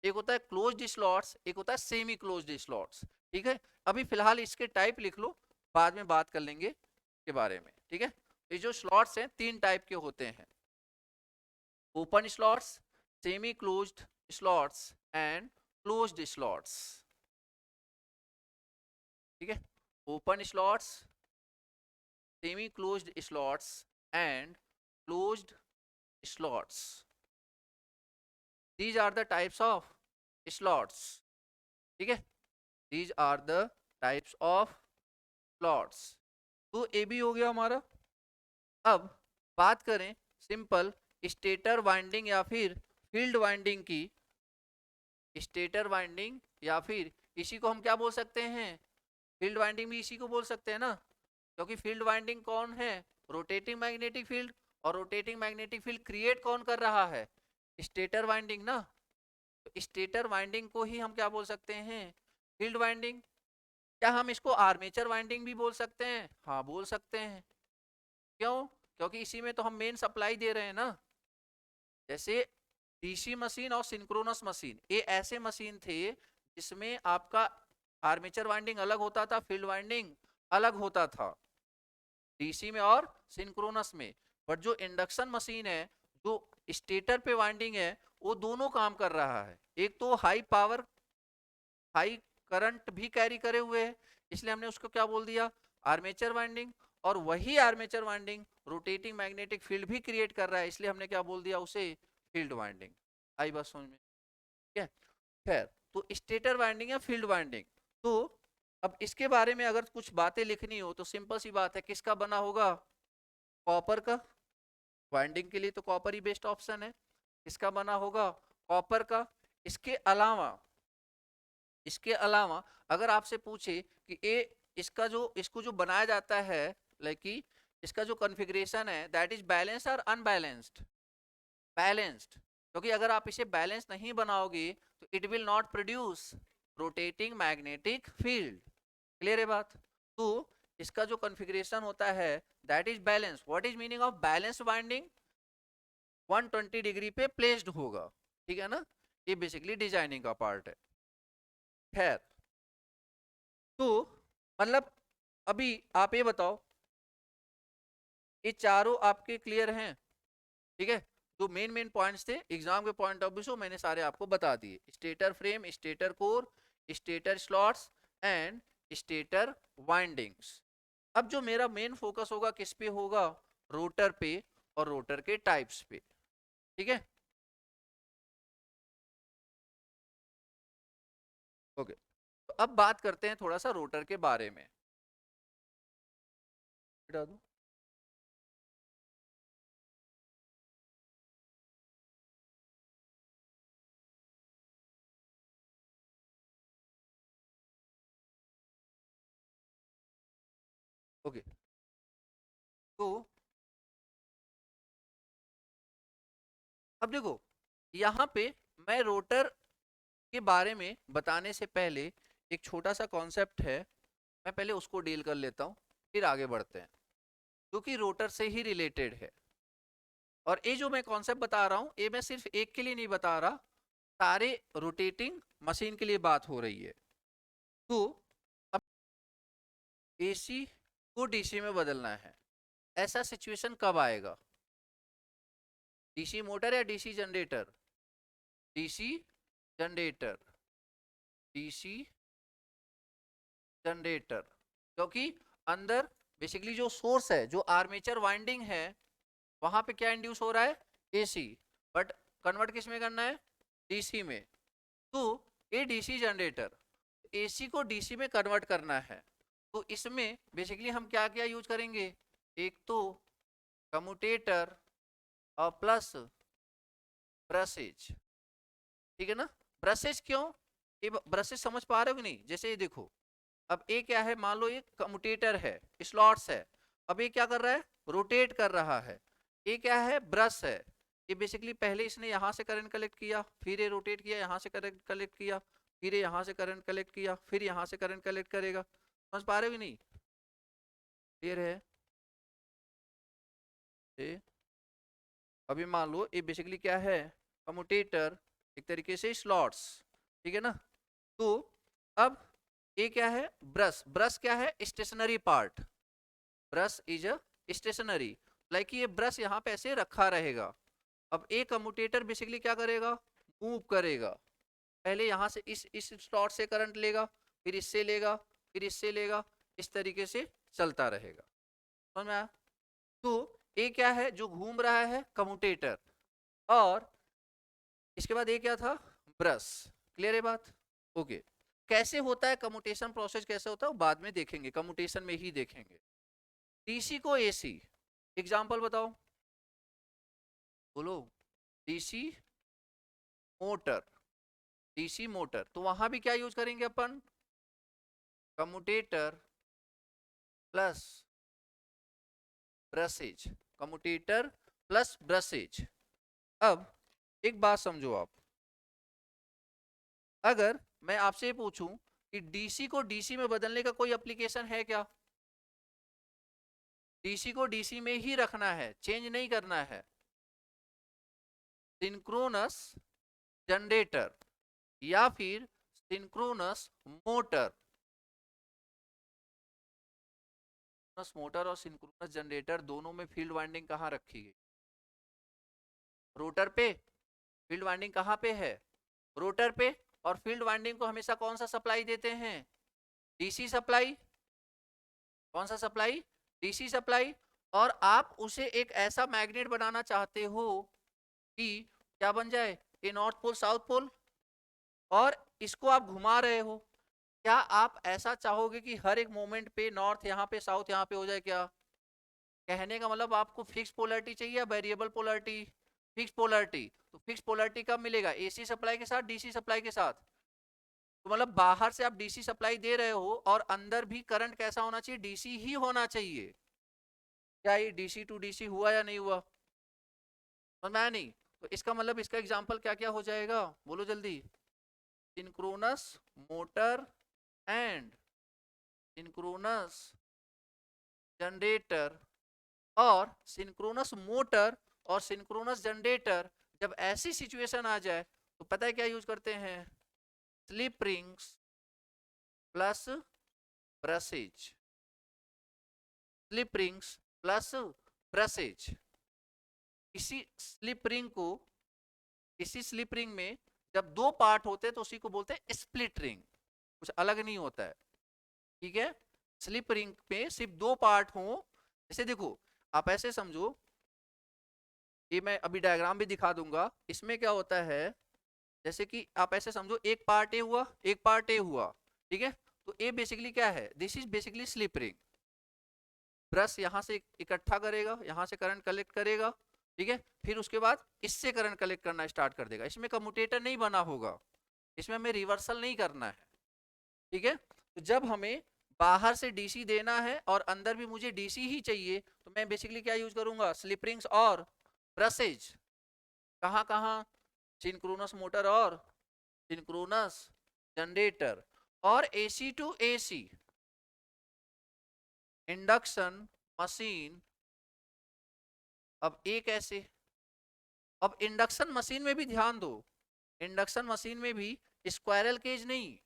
एक होता है क्लोज्ड स्लॉट्स, एक होता है सेमी क्लोज्ड स्लॉट्स, ठीक है। अभी फिलहाल इसके टाइप लिख लो, बाद में बात कर लेंगे के बारे में, ठीक है। ये जो स्लॉट्स हैं तीन टाइप के होते हैं, open slots, semi closed slots and closed slots, ठीक है। Open slots, semi closed slots and closed slots, these are the types of slots, ठीक है, these are the types of slots। तो ए भी हो गया हमारा। अब बात करें सिंपल स्टेटर वाइंडिंग या फिर फील्ड वाइंडिंग की, स्टेटर वाइंडिंग या फिर इसी को हम क्या बोल सकते हैं, फील्ड वाइंडिंग भी इसी को बोल सकते हैं ना, क्योंकि फील्ड वाइंडिंग कौन है, रोटेटिंग मैग्नेटिक फील्ड, और रोटेटिंग मैग्नेटिक फील्ड क्रिएट कौन कर रहा है, स्टेटर वाइंडिंग ना। तो स्टेटर वाइंडिंग को ही हम क्या बोल सकते हैं, फील्ड वाइंडिंग। क्या हम इसको आर्मेचर वाइंडिंग भी बोल सकते हैं, हाँ बोल सकते हैं, क्यों, क्योंकि इसी में तो हम मेन सप्लाई दे रहे हैं ना। जैसे डीसी मशीन और सिंक्रोनस मशीन, ये ऐसे मशीन थे जिसमें आपका आर्मेचर वाइंडिंग अलग होता था, फील्ड वाइंडिंग अलग होता था, डीसी में और सिंक्रोनस में। बट जो इंडक्शन मशीन है, जो स्टेटर पे वाइंडिंग है, वो दोनों काम कर रहा है, एक तो हाई पावर हाई करंट भी कैरी करे हुए है, इसलिए हमने उसको क्या बोल दिया, आर्मेचर वाइंडिंग, और वही armature winding rotating magnetic field भी क्रिएट कर रहा है, इसलिए हमने क्या बोल दिया उसे, फील्ड वाइंडिंग। आई बात समझ में, ठीक है। खैर, तो स्टेटर वाइंडिंग या फील्ड वाइंडिंग, तो अब इसके बारे में अगर कुछ बातें लिखनी हो तो सिंपल सी बात है, किसका बना होगा, कॉपर का, वाइंडिंग के लिए तो कॉपर ही बेस्ट ऑप्शन है, किसका बना होगा, कॉपर का। इसके अलावा, इसके अलावा अगर आपसे पूछे कि ये इसका जो इसको जो बनाया जाता है, लाइक कि इसका जो कॉन्फ़िगरेशन है दैट इज बैलेंस्ड और अनबैलेंस्ड, बैलेंस्ड, क्योंकि अगर आप इसे बैलेंस नहीं बनाओगे तो it will not produce rotating magnetic field, clear है बात। तो इसका जो कॉन्फ़िगरेशन होता है that is balance, what is meaning of balance winding, 120 degree पे प्लेस्ड होगा, ठीक है ना, ये बेसिकली डिजाइनिंग का पार्ट है। खैर, तो मतलब अभी आप ये बताओ, ये चारों आपके क्लियर हैं, ठीक है। जो मेन मेन पॉइंट्स थे एग्जाम के पॉइंट ऑफ व्यू से मैंने सारे आपको बता दिए, stator frame, stator core, stator slots and stator windings. अब जो मेरा मेन फोकस होगा किस पे होगा, रोटर पे और रोटर के टाइप्स पे, ठीक है। ओके, तो अब बात करते हैं थोड़ा सा रोटर के बारे में। हटा दूं? ओके, तो अब देखो यहाँ पे मैं रोटर के बारे में बताने से पहले एक छोटा सा कॉन्सेप्ट है, मैं पहले उसको डील कर लेता हूँ, फिर आगे बढ़ते हैं, जो कि रोटर से ही रिलेटेड है। और ये जो मैं कॉन्सेप्ट बता रहा हूँ, ये मैं सिर्फ एक के लिए नहीं बता रहा, सारे रोटेटिंग मशीन के लिए बात हो रही है। तो अब एसी को डीसी में बदलना है, ऐसा सिचुएशन कब आएगा? डीसी मोटर या DC generator? DC generator, DC generator, क्योंकि अंदर बेसिकली जो सोर्स है, जो आर्मेचर वाइंडिंग है, वहां पे क्या इंड्यूस हो रहा है? एसी, बट कन्वर्ट किस में करना है? डीसी में। तो ये डीसी जनरेटर एसी को डीसी में कन्वर्ट करना है, तो इसमें बेसिकली हम क्या क्या यूज करेंगे? एक तो कम्यूटेटर और प्लस ब्रशेज, ठीक है ना? ब्रशेज क्यों? ये ब्रशेज समझ पा रहे हो कि नहीं? जैसे ये देखो, अब ये क्या है, मान लो ये कम्यूटेटर है, स्लॉट्स है, अब ये क्या कर रहा है? रोटेट कर रहा है। ये क्या है? ब्रश है। ये बेसिकली पहले इसने यहाँ से करंट कलेक्ट किया, फिर ये रोटेट किया, यहाँ से करंट कलेक्ट किया, फिर ये यहाँ से करंट कलेक्ट किया, फिर यहाँ से करंट कलेक्ट करेगा। समझ पा रहे हो कि नहीं? क्लियर है? ये अभी मान लो ये बेसिकली क्या है? कम्यूटेटर, एक तरीके से स्लॉट्स, ठीक है ना? तो अब ये क्या है? ब्रश। ब्रश क्या है? Stationary part. Brush is a stationary, like ये ब्रश यहाँ पे ऐसे रखा रहेगा। अब एक कम्यूटेटर बेसिकली क्या करेगा? मूव करेगा। पहले यहाँ से इस स्लॉट से करंट लेगा, फिर इससे लेगा, फिर इससे लेगा, इस तरीके से चलता रहेगा। समझ में आया? तो ये क्या है जो घूम रहा है? कम्यूटेटर। और इसके बाद ये क्या था? ब्रश। क्लियर है बात? ओके। कैसे होता है कम्यूटेशन प्रोसेस, कैसे होता है वो बाद में देखेंगे, कम्यूटेशन में ही देखेंगे। डीसी को एसी, एग्जांपल बताओ, बोलो। डीसी मोटर, डीसी मोटर, तो वहां भी क्या यूज करेंगे अपन? Commutator plus brushes, commutator plus brushes. अब एक बात समझो आप, अगर मैं आपसे पूछूं कि डीसी को डीसी में बदलने का कोई एप्लीकेशन है क्या? डीसी को डीसी में ही रखना है, चेंज नहीं करना है। सिंक्रोनस जनरेटर या फिर सिंक्रोनस मोटर, मोटर और सिंक्रोनस जनरेटर दोनों में फील्ड वाइंडिंग कहाँ रखी गई? रोटर पे। फील्ड वाइंडिंग कहाँ पे है? रोटर पे। और फील्ड वाइंडिंग को हमेशा कौन सा सप्लाई देते हैं? DC supply. कौन सा सप्लाई? DC supply. और आप उसे एक ऐसा मैग्नेट बनाना चाहते हो कि क्या बन जाए? ये नॉर्थ पोल साउथ पोल, और इसको आप घुमा रहे हो। क्या आप ऐसा चाहोगे कि हर एक मोमेंट पे नॉर्थ यहाँ पे साउथ यहाँ पे हो जाए क्या? कहने का मतलब आपको फिक्स पोलरिटी चाहिए या वेरिएबल पोलरिटी? Fix polarity. तो फिक्स पोलरिटी कब मिलेगा? एसी सप्लाई के साथ, डीसी सप्लाई के साथ। तो मतलब बाहर से आप डीसी सप्लाई दे रहे हो और अंदर भी करंट कैसा होना चाहिए? डीसी ही होना चाहिए। क्या ये डीसी टू डीसी हुआ या नहीं हुआ? समझ में आया नहीं? तो इसका मतलब इसका एग्जांपल क्या क्या हो जाएगा, बोलो जल्दी। Synchronous motor and synchronous generator. और सिंक्रोनस मोटर और सिंक्रोनस जनरेटर जब ऐसी सिचुएशन आ जाए तो पता है क्या यूज करते हैं? Slip rings plus brushes. Slip rings plus brushes. इसी स्लिप रिंग को, इसी स्लिप रिंग में जब दो पार्ट होते हैं तो उसी को बोलते हैं स्प्लिट रिंग, कुछ अलग नहीं होता है। ठीक है? स्लिप रिंग में सिर्फ दो पार्ट हो। जैसे देखो, आप ऐसे समझो, ये मैं अभी डायग्राम भी दिखा दूंगा। इसमें क्या होता है, जैसे कि आप ऐसे समझो, एक पार्ट ए हुआ, एक पार्ट ए हुआ, ठीक है। तो ये बेसिकली क्या है, this is basically slip ring. Brush यहाँ से इकट्ठा करेगा, यहाँ से करंट कलेक्ट करेगा, ठीक है, फिर उसके बाद इससे करंट कलेक्ट करना स्टार्ट कर देगा। इसमें कम्यूटेटर नहीं बना होगा, इसमें हमें रिवर्सल नहीं करना है, ठीक है। तो जब हमें बाहर से डीसी देना है और अंदर भी मुझे डीसी ही चाहिए, तो मैं बेसिकली क्या यूज करूंगा, स्लिप रिंग्स और ब्रशेज। कहाँ कहाँ, सिंक्रोनस मोटर और सिंक्रोनस जनरेटर और AC to AC induction machine. अब एक ऐसे, अब इंडक्शन मशीन में भी ध्यान दो, इंडक्शन मशीन में भी स्क्वायरल केज नहीं,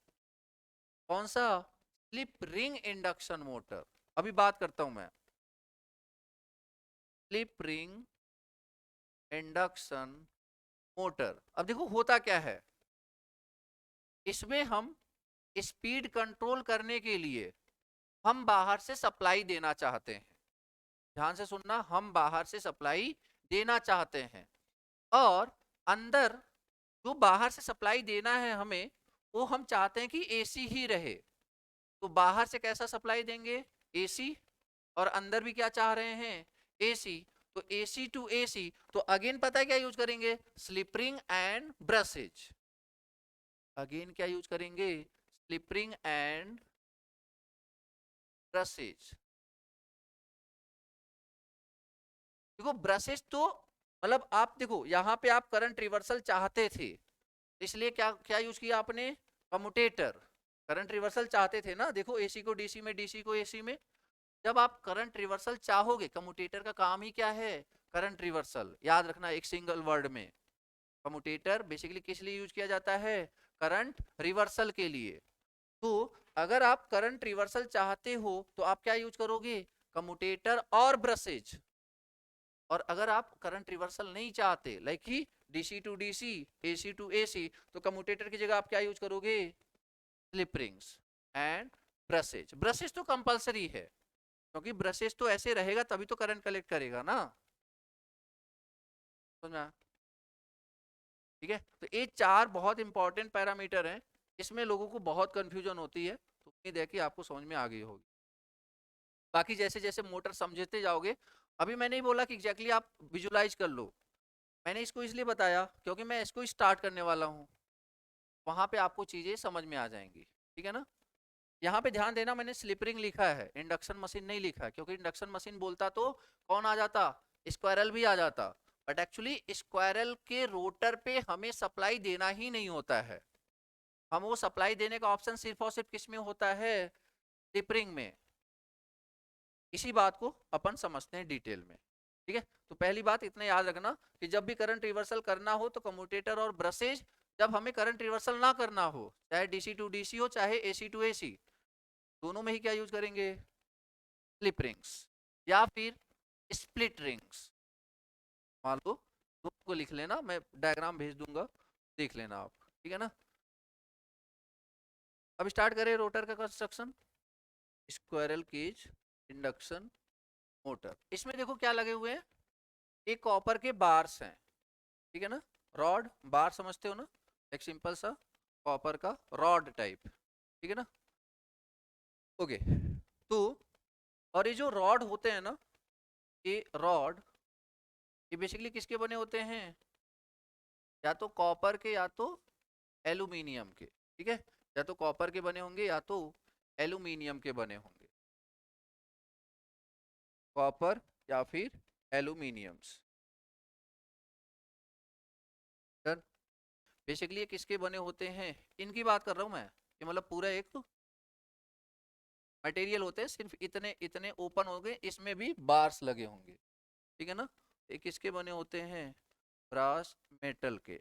कौन सा, स्लिप रिंग इंडक्शन मोटर। अभी बात करता हूं मैं, स्लिप रिंग इंडक्शन मोटर। अब देखो होता क्या है, इसमें हम स्पीड कंट्रोल करने के लिए हम बाहर से सप्लाई देना चाहते हैं। ध्यान से सुनना, हम बाहर से सप्लाई देना चाहते हैं और अंदर जो बाहर से सप्लाई देना है हमें, वो हम चाहते हैं कि एसी ही रहे। तो बाहर से कैसा सप्लाई देंगे, एसी, और अंदर भी क्या चाह रहे हैं, एसी। तो एसी टू एसी, तो अगेन पता है क्या यूज करेंगे, slip ring and brushes. Again क्या यूज करेंगे, स्लिप रिंग एंड ब्रशेज। देखो ब्रशेज तो मतलब आप देखो यहाँ पे आप करंट रिवर्सल चाहते थे, इसलिए क्या क्या यूज किया आपने, कम्यूटेटर। करंट रिवर्सल चाहते थे ना, देखो एसी को डीसी में, डीसी को एसी में। जब आप करंट रिवर्सल चाहोगे, कम्यूटेटर का काम ही क्या है, करंट रिवर्सल। याद रखना एक सिंगल वर्ड में, कम्यूटेटर बेसिकली किस लिए यूज किया जाता है, करंट रिवर्सल के लिए। तो अगर आप करंट रिवर्सल चाहते हो तो आप क्या यूज करोगे, कम्यूटेटर और ब्रशेज। और अगर आप करंट रिवर्सल नहीं चाहते, लाइक कि DC to DC, AC to AC, तो कम्यूटेटर की जगह आप क्या यूज करोगे, slip rings and brushes. Brushes तो कंपलसरी है, क्योंकि ब्रशेज तो ऐसे रहेगा तभी तो करंट कलेक्ट करेगा ना, समझा। ठीक है, तो ये चार बहुत इंपॉर्टेंट पैरामीटर हैं, इसमें लोगों को बहुत कंफ्यूजन होती है, तो उम्मीद है कि आपको समझ में आ गई होगी। बाकी जैसे जैसे मोटर समझते जाओगे, अभी मैंने ही बोला कि एग्जैक्टली आप विजुलाइज कर लो। मैंने इसको इसलिए बताया क्योंकि मैं इसको स्टार्ट करने वाला हूँ, वहां पे आपको चीजें समझ में आ जाएंगी, ठीक है ना। यहाँ पे ध्यान देना, मैंने स्लिप रिंग लिखा है, इंडक्शन मशीन नहीं लिखा है, क्योंकि इंडक्शन मशीन बोलता तो कौन आ जाता, स्क्वायरल भी आ जाता। बट एक्चुअली स्क्वायरल के रोटर पे हमें सप्लाई देना ही नहीं होता है, हम वो सप्लाई देने का ऑप्शन सिर्फ और सिर्फ किस में होता है, स्लिप रिंग में। इसी बात को अपन समझते हैं डिटेल में, ठीक है। तो पहली बात इतना याद रखना कि जब भी करंट रिवर्सल करना हो तो कम्यूटेटर और ब्रशेज, जब हमें करंट रिवर्सल ना करना हो, चाहे डीसी टू डीसी हो चाहे एसी टू एसी, दोनों में ही क्या यूज करेंगे, स्लिप रिंग्स या फिर स्प्लिट रिंग्स। मान लो, दोनों को लिख लेना, मैं डायग्राम भेज दूंगा, देख लेना आप, ठीक है ना। अब स्टार्ट करें रोटर का construction. Squirrel cage induction motor, इसमें देखो क्या लगे हुए हैं, एक कॉपर के बार्स हैं, ठीक है ना, रॉड बार समझते हो ना, एक सिंपल सा कॉपर का रॉड टाइप, ठीक है ना। ओके, तो और ये जो रॉड होते हैं ना, ये रॉड, ये बेसिकली किसके बने होते हैं, या तो कॉपर के या तो एल्यूमिनियम के, ठीक है, या तो कॉपर के बने होंगे या तो एल्यूमिनियम के बने होंगे, कॉपर या फिर एल्यूमिनियम्स। बेसिकली ये किसके बने होते हैं, इनकी बात कर रहा हूँ मैं, ये मतलब पूरा एक मटेरियल होते हैं, सिर्फ इतने इतने ओपन हो गए, इसमें भी बार्स लगे होंगे, ठीक है ना। ये किसके बने होते हैं, ब्रास मेटल के,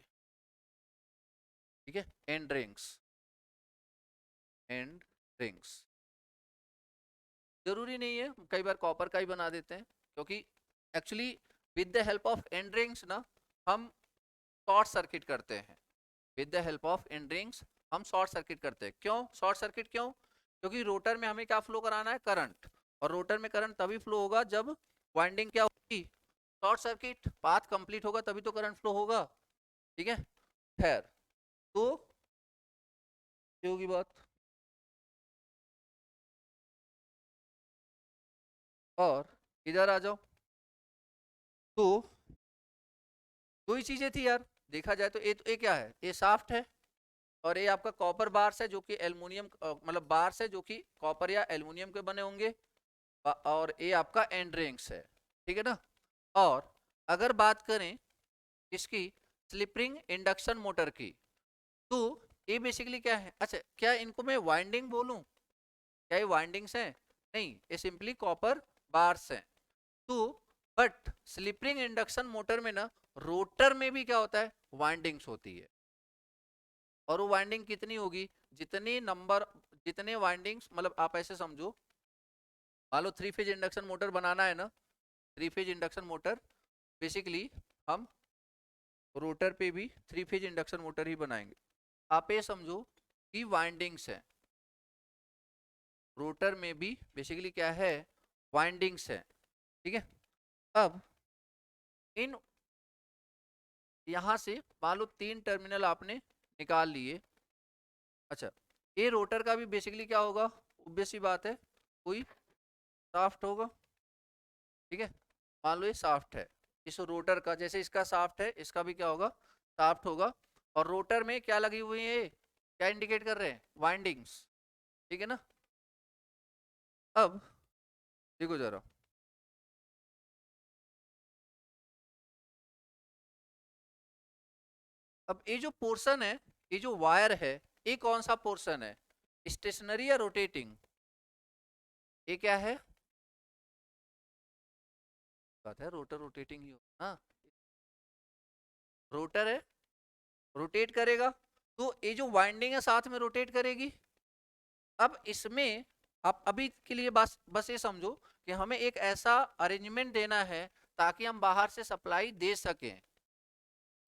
ठीक है, एंड रिंग्स, एंड रिंग्स। जरूरी नहीं है, कई बार कॉपर का ही बना देते हैं, क्योंकि actually with the help of and rings ना, हम शॉर्ट सर्किट करते हैं। With the help of and rings हम शॉर्ट सर्किट करते हैं। क्यों शॉर्ट सर्किट, क्यों, क्योंकि रोटर में हमें क्या फ्लो कराना है, करंट, और रोटर में करंट तभी फ्लो होगा जब वाइंडिंग क्या होगी, शॉर्ट सर्किट, पाथ कंप्लीट होगा तभी तो करंट फ्लो होगा, ठीक है। खैर, तो ये होगी बात। और इधर आ जाओ, तो दो ही चीजें थी यार देखा जाए तो। ये क्या है, ये शाफ्ट है और ये आपका कॉपर बार्स है जो कि एल्युमिनियम मतलब बार्स है जो कि कॉपर या एल्युमिनियम के बने होंगे, और ये आपका एंड रिंग्स है, ठीक है ना। और अगर बात करें इसकी स्लिप रिंग इंडक्शन मोटर की, तो ये बेसिकली क्या है, अच्छा क्या इनको मैं वाइंडिंग बोलूं, क्या ये वाइंडिंग्स हैं? नहीं, ये सिंपली कॉपर बार्स हैं। तो but slip ring induction motor में ना रोटर में भी क्या होता है, वाइंडिंग्स होती है। और वो वाइंडिंग कितनी होगी, जितनी नंबर, जितने वाइंडिंग्स, मतलब आप ऐसे समझो, मान लो 3 फेज इंडक्शन मोटर बनाना है ना, 3 फेज इंडक्शन मोटर बेसिकली हम रोटर पे भी 3 फेज इंडक्शन मोटर ही बनाएंगे। आप ये समझो कि वाइंडिंग्स है, रोटर में भी बेसिकली क्या है, वाइंडिंग्स है, ठीक है। अब इन यहां से मान लो 3 टर्मिनल आपने निकाल लिए। अच्छा, ये रोटर का भी बेसिकली क्या होगा, ऑब्वियस सी बात है, कोई शाफ्ट होगा, ठीक है। मान लो ये शाफ्ट है, इस रोटर का जैसे इसका शाफ्ट है, इसका भी क्या होगा, शाफ्ट होगा। और रोटर में क्या लगी हुई है, क्या इंडिकेट कर रहे हैं, वाइंडिंग्स, ठीक है ना। अब देखो जरा, अब ये जो पोर्शन है, ये जो वायर है, ये कौन सा पोर्शन है, स्टेशनरी या रोटेटिंग, ये क्या है, बात है रोटर रोटेटिंग ही होगा ना, रोटर है, रोटेट करेगा, तो ये जो वाइंडिंग है साथ में रोटेट करेगी। अब इसमें आप अभी के लिए बस बस ये समझो कि हमें एक ऐसा अरेंजमेंट देना है ताकि हम बाहर से सप्लाई दे सकें,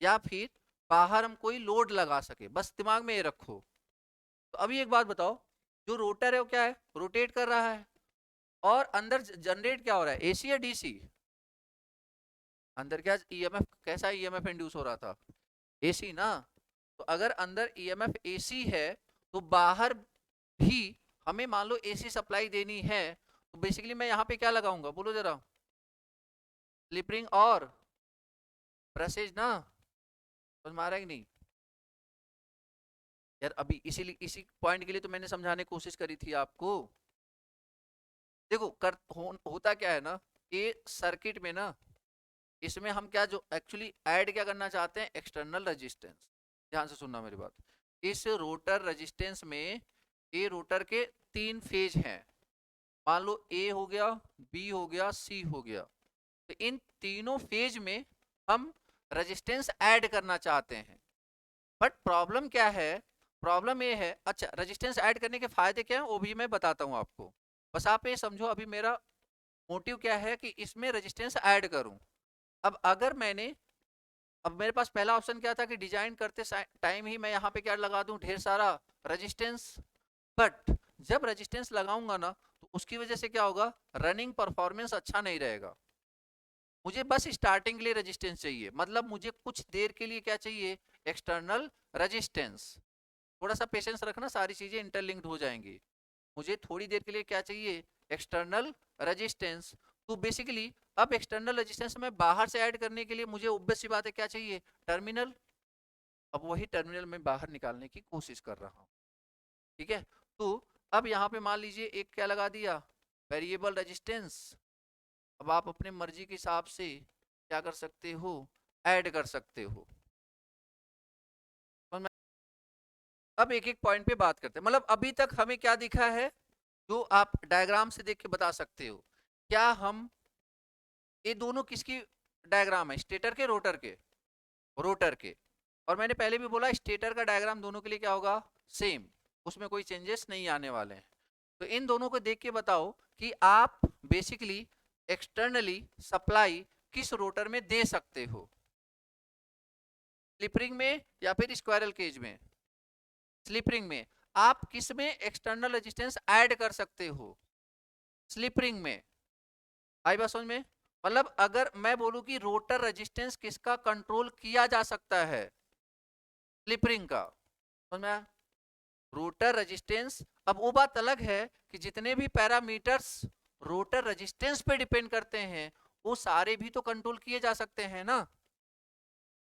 या फिर बाहर हम कोई लोड लगा सके, बस दिमाग में ये रखो। तो अभी एक बात बताओ, जो रोटर है वो क्या है, रोटेट कर रहा है, और अंदर जनरेट क्या हो रहा है, एसी या डीसी, अंदर क्या ईएमएफ, कैसा ईएमएफ इंड्यूस हो रहा था, एसी ना। तो अगर अंदर ईएमएफ एसी है, तो बाहर भी हमें मान लो एसी सप्लाई देनी है, तो बेसिकली मैं यहाँ पे क्या लगाऊंगा, बोलो जरा, स्लिप रिंग और ब्रशेज ना, समझ में आ रहा है कि नहीं यार। अभी इसीलिए इसी पॉइंट के लिए तो मैंने समझाने की कोशिश करी थी आपको। देखो होता क्या है ना, ये सर्किट में ना, इसमें हम क्या जो एक्चुअली ऐड क्या करना चाहते हैं, एक्सटर्नल रेजिस्टेंस। ध्यान से सुनना मेरी बात, इस रोटर रेजिस्टेंस में ये रोटर के 3 फेज हैं, मान लो ए हो गया, बी हो गया, सी हो गया। तो इन तीनों फेज में हम रेजिस्टेंस ऐड करना चाहते हैं। बट प्रॉब्लम क्या है, प्रॉब्लम ये है, अच्छा रेजिस्टेंस ऐड करने के फायदे क्या हैं वो भी मैं बताता हूँ आपको, बस आप ये समझो अभी मेरा मोटिव क्या है कि इसमें रेजिस्टेंस ऐड करूं। अब अगर मैंने, अब मेरे पास पहला ऑप्शन क्या था कि डिजाइन करते टाइम ही मैं यहाँ पे क्या लगा दूं, ढेर सारा रेजिस्टेंस। बट जब रेजिस्टेंस लगाऊंगा ना, तो उसकी वजह से क्या होगा, रनिंग परफॉर्मेंस अच्छा नहीं रहेगा। मुझे बस स्टार्टिंग के लिए रेजिस्टेंस चाहिए, मतलब मुझे कुछ देर के लिए क्या चाहिए, एक्सटर्नल रेजिस्टेंस। थोड़ा सा पेशेंस रखना, सारी चीजें इंटरलिंक्ड हो जाएंगी। मुझे थोड़ी देर के लिए क्या चाहिए, एक्सटर्नल रेजिस्टेंस। तो बेसिकली अब एक्सटर्नल रेजिस्टेंस में बाहर से ऐड करने के लिए मुझे ऑब्वियस सी बात है क्या चाहिए, टर्मिनल। अब वही टर्मिनल में बाहर निकालने की कोशिश कर रहा हूँ, ठीक है। तो अब यहाँ पे मान लीजिए एक क्या लगा दिया, वेरिएबल रेजिस्टेंस। अब आप अपने मर्जी के हिसाब से क्या कर सकते हो, ऐड कर सकते हो। अब एक एक पॉइंट पे बात करते हैं, मतलब अभी तक हमें क्या दिखा है, जो आप डायग्राम से देख के बता सकते हो। क्या हम, ये दोनों किसकी डायग्राम है, स्टेटर के रोटर के, रोटर के। और मैंने पहले भी बोला स्टेटर का डायग्राम दोनों के लिए क्या होगा, सेम, उसमें कोई चेंजेस नहीं आने वाले हैं। तो इन दोनों को देख के बताओ कि आप बेसिकली एक्सटर्नली सप्लाई किस रोटर में दे सकते हो, स्लिप रिंग में या फिर स्क्वायरल केज में। स्लिप रिंग में आप किस में एक्सटर्नल रेजिस्टेंस ऐड कर सकते हो, स्लिप रिंग में। आई बात समझ में, मतलब अगर मैं बोलूं कि रोटर रेजिस्टेंस किसका कंट्रोल किया जा सकता है, स्लिप रिंग का, समझ में आया? रोटर रेजिस्टेंस, अब वो बात अलग है कि जितने भी पैरामीटर्स रोटर रेजिस्टेंस पे डिपेंड करते हैं वो सारे भी तो कंट्रोल किए जा सकते हैं ना।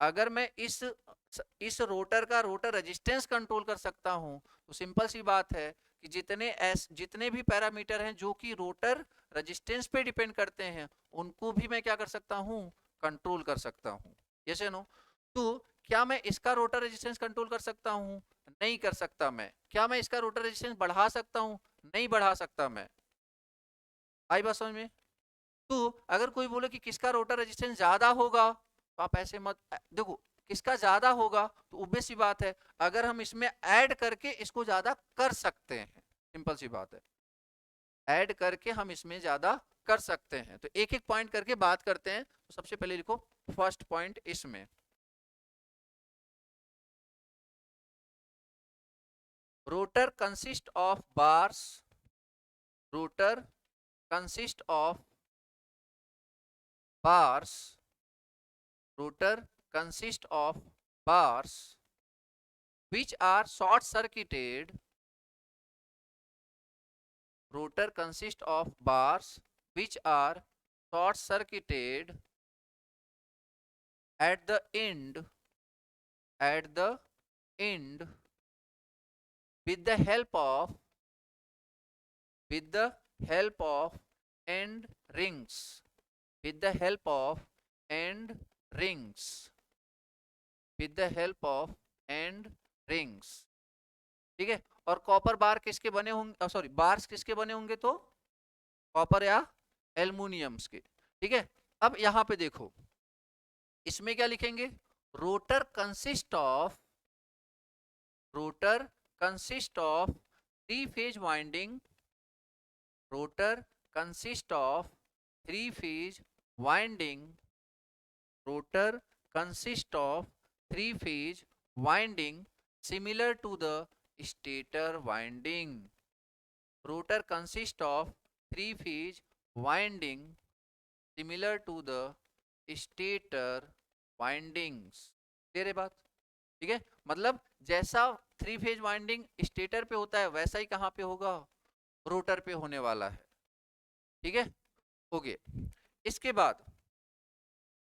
अगर मैं इस रोटर का रोटर रेजिस्टेंस कंट्रोल कर सकता हूं तो सिंपल सी बात है कि जितने भी पैरामीटर हैं जो कि रोटर रेजिस्टेंस पे डिपेंड करते हैं उनको भी मैं क्या कर सकता हूं, कंट्रोल कर सकता हूं। यस या नो? तो क्या मैं इसका रोटर रेजिस्टेंस कंट्रोल कर सकता हूं? नहीं कर सकता मैं। क्या मैं इसका रोटर रेजिस्टेंस बढ़ा सकता हूं? नहीं बढ़ा सकता मैं। आई बात समझ में? तो अगर कोई बोले कि किसका रोटर रेजिस्टेंस ज्यादा होगा तो आप ऐसे मत देखो, किसका ज्यादा होगा तो ऑब्वियस सी बात है अगर हम इसमें ऐड करके इसको ज्यादा कर सकते हैं, सिंपल सी बात है, ऐड करके हम इसमें ज्यादा कर सकते हैं। तो एक एक पॉइंट करके बात करते हैं। तो सबसे पहले लिखो फर्स्ट पॉइंट इसमें, rotor consist of bars, rotor consist of bars, rotor consist of bars which are short circuited, rotor consist of bars which are short circuited at the end, at the end with the help of, with the help of end rings, with the help of end rings, with the help of end rings। ठीक है। और copper बार किसके बने होंगे, sorry bars किसके बने होंगे, तो कॉपर या एल्युमिनियम्स के। ठीक है। अब यहां पे देखो इसमें क्या लिखेंगे, rotor consist of, rotor consist of three phase winding, rotor consist of three phase winding, rotor consist of three phase winding similar to the stator winding, rotor consists of three phase winding similar to the stator windings। Clear है बात? ठीक है। मतलब जैसा three phase winding stator पे होता है वैसा ही कहां पे होगा, रोटर पे होने वाला है। ठीक है। ओके। इसके बाद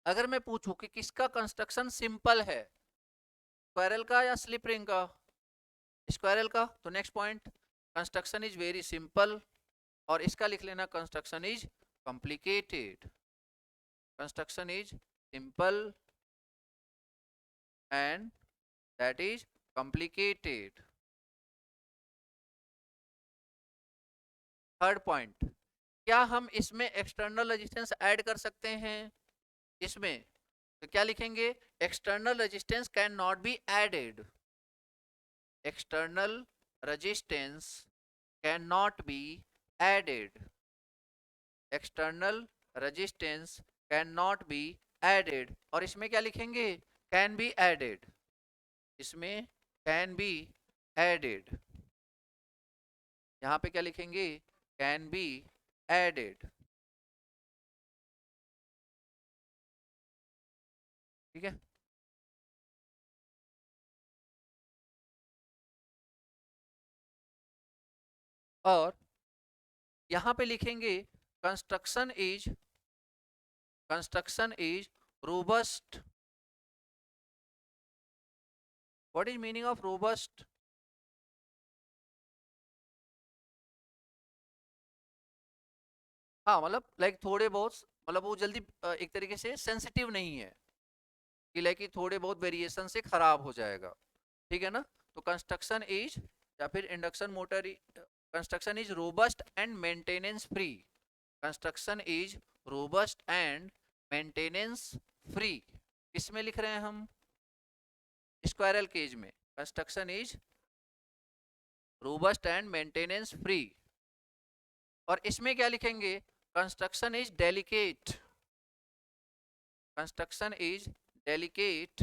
अगर मैं पूछूं कि किसका कंस्ट्रक्शन सिंपल है, स्क्वायरल का या स्लिप रिंग का, स्क्वायरल का, तो next point construction is very simple, और इसका लिख लेना construction is complicated, construction is simple and that is complicated. Third point, क्या हम इसमें एक्सटर्नल रेजिस्टेंस ऐड कर सकते हैं? इसमें तो क्या लिखेंगे, external resistance can not be added, external resistance can not be added, external resistance can not be added. और इसमें क्या लिखेंगे, कैन बी एडेड, इसमें कैन बी एडेड, यहां पे क्या लिखेंगे, कैन बी एडेड। ठीक है। और यहां पे लिखेंगे construction is, construction is robust. What is meaning of robust? हाँ मतलब लाइक थोड़े बहुत, मतलब वो जल्दी एक तरीके से सेंसिटिव नहीं है कि लाइक थोड़े बहुत वेरिएशन से खराब हो जाएगा। ठीक है ना? तो कंस्ट्रक्शन इज, या फिर induction motor, construction is robust and maintenance free, construction is robust and maintenance free. इसमें लिख रहे हैं हम स्क्वायरल केज में, construction is robust and maintenance free. और इसमें क्या लिखेंगे, construction is delicate, construction is delicate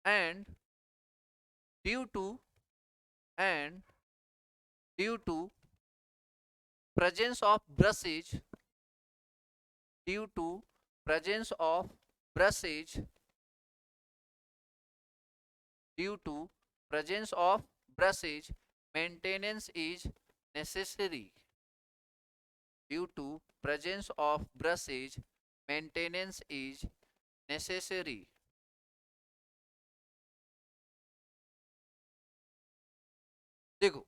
and due to, and due to presence of brushage, due to presence of brushage, due to presence of brushage maintenance is necessary due to presence of brushage, maintenance is necessary. देखो,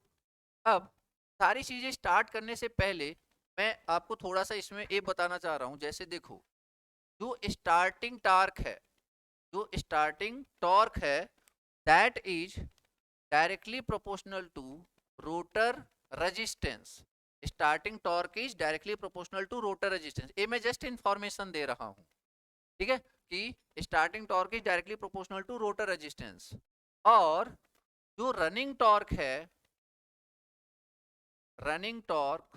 अब सारी चीजें start करने से पहले मैं आपको थोड़ा सा इसमें ये बताना चाह रहा हूं। जैसे देखो, जो स्टार्टिंग टार्क है, जो स्टार्टिंग टॉर्क है, that is directly proportional to rotor resistance. Starting torque is directly proportional to rotor resistance. ये मैं जस्ट इंफॉर्मेशन दे रहा हूं, ठीक है, कि starting torque is directly proportional to rotor resistance. और जो रनिंग टॉर्क है, रनिंग टॉर्क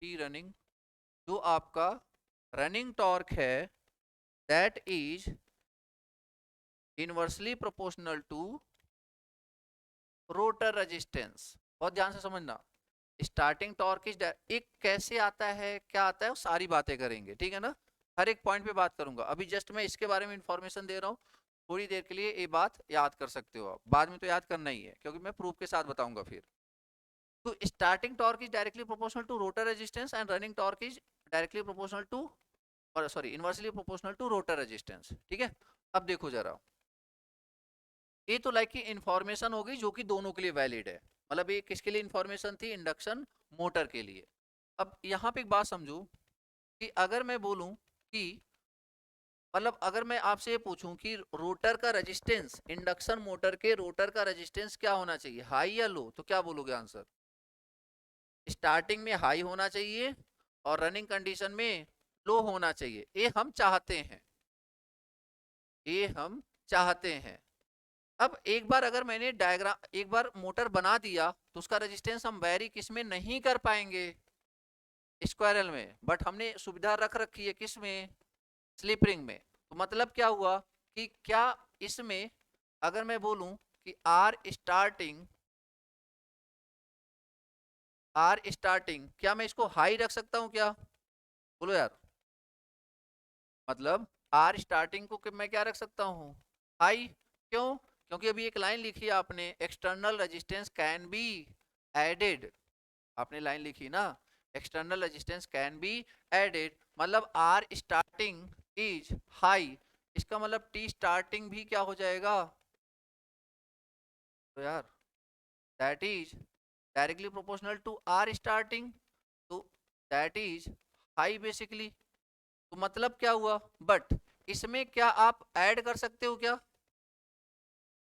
की रनिंग, जो आपका रनिंग टॉर्क है, that is inversely proportional to rotor resistance. बहुत ध्यान से समझना, स्टार्टिंग टॉर्क इज एक कैसे आता है, क्या आता है, वो सारी बातें करेंगे, ठीक है ना, हर एक पॉइंट पे बात करूंगा। अभी जस्ट मैं इसके बारे में इंफॉर्मेशन दे रहा हूँ, थोड़ी देर के लिए ये बात याद कर सकते हो आप, बाद में तो याद करना ही है क्योंकि मैं प्रूफ के साथ बताऊंगा फिर। तो starting torque is directly proportional to rotor resistance and running torque is directly proportional to, और sorry, inversely proportional to rotor resistance, ठीक है। अब देखो जरा, ये तो लाइक की इंफॉर्मेशन हो गई जो कि दोनों के लिए वैलिड है। मतलब ये किसके लिए इंफॉर्मेशन थी, इंडक्शन मोटर के लिए। अब यहाँ पे एक बात समझो कि अगर मैं बोलूं कि, मतलब अगर मैं आपसे ये पूछूं कि रोटर का रेजिस्टेंस, इंडक्शन मोटर के रोटर का रेजिस्टेंस क्या होना चाहिए, हाई या लो, तो क्या बोलोगे आंसर? स्टार्टिंग में हाई होना चाहिए और रनिंग कंडीशन में लो होना चाहिए। ये हम चाहते हैं, ये हम चाहते हैं। अब एक बार अगर मैंने डायग्राम, एक बार मोटर बना दिया तो उसका रेजिस्टेंस हम वैरी किस में नहीं कर पाएंगे, स्क्वायरल में, बट हमने सुविधा रख रखी है किस में, स्लिप रिंग में। तो मतलब क्या हुआ कि क्या इसमें अगर मैं बोलूं कि आर स्टार्टिंग, क्या मैं इसको हाई रख सकता हूं क्या, बोलो यार? मतलब आर स्टार्टिंग को मैं क्या रख सकता हूँ, हाई। क्यों? क्योंकि अभी एक लाइन लिखी है आपने, external resistance can be added, आपने लाइन लिखी ना, external resistance can be added, मतलब आर स्टार्टिंग इज हाई, इसका मतलब टी स्टार्टिंग भी क्या हो जाएगा, तो यार that is directly proportional to R starting, तो दैट इज हाई बेसिकली। तो मतलब क्या हुआ, बट इसमें क्या आप ऐड कर सकते हो क्या?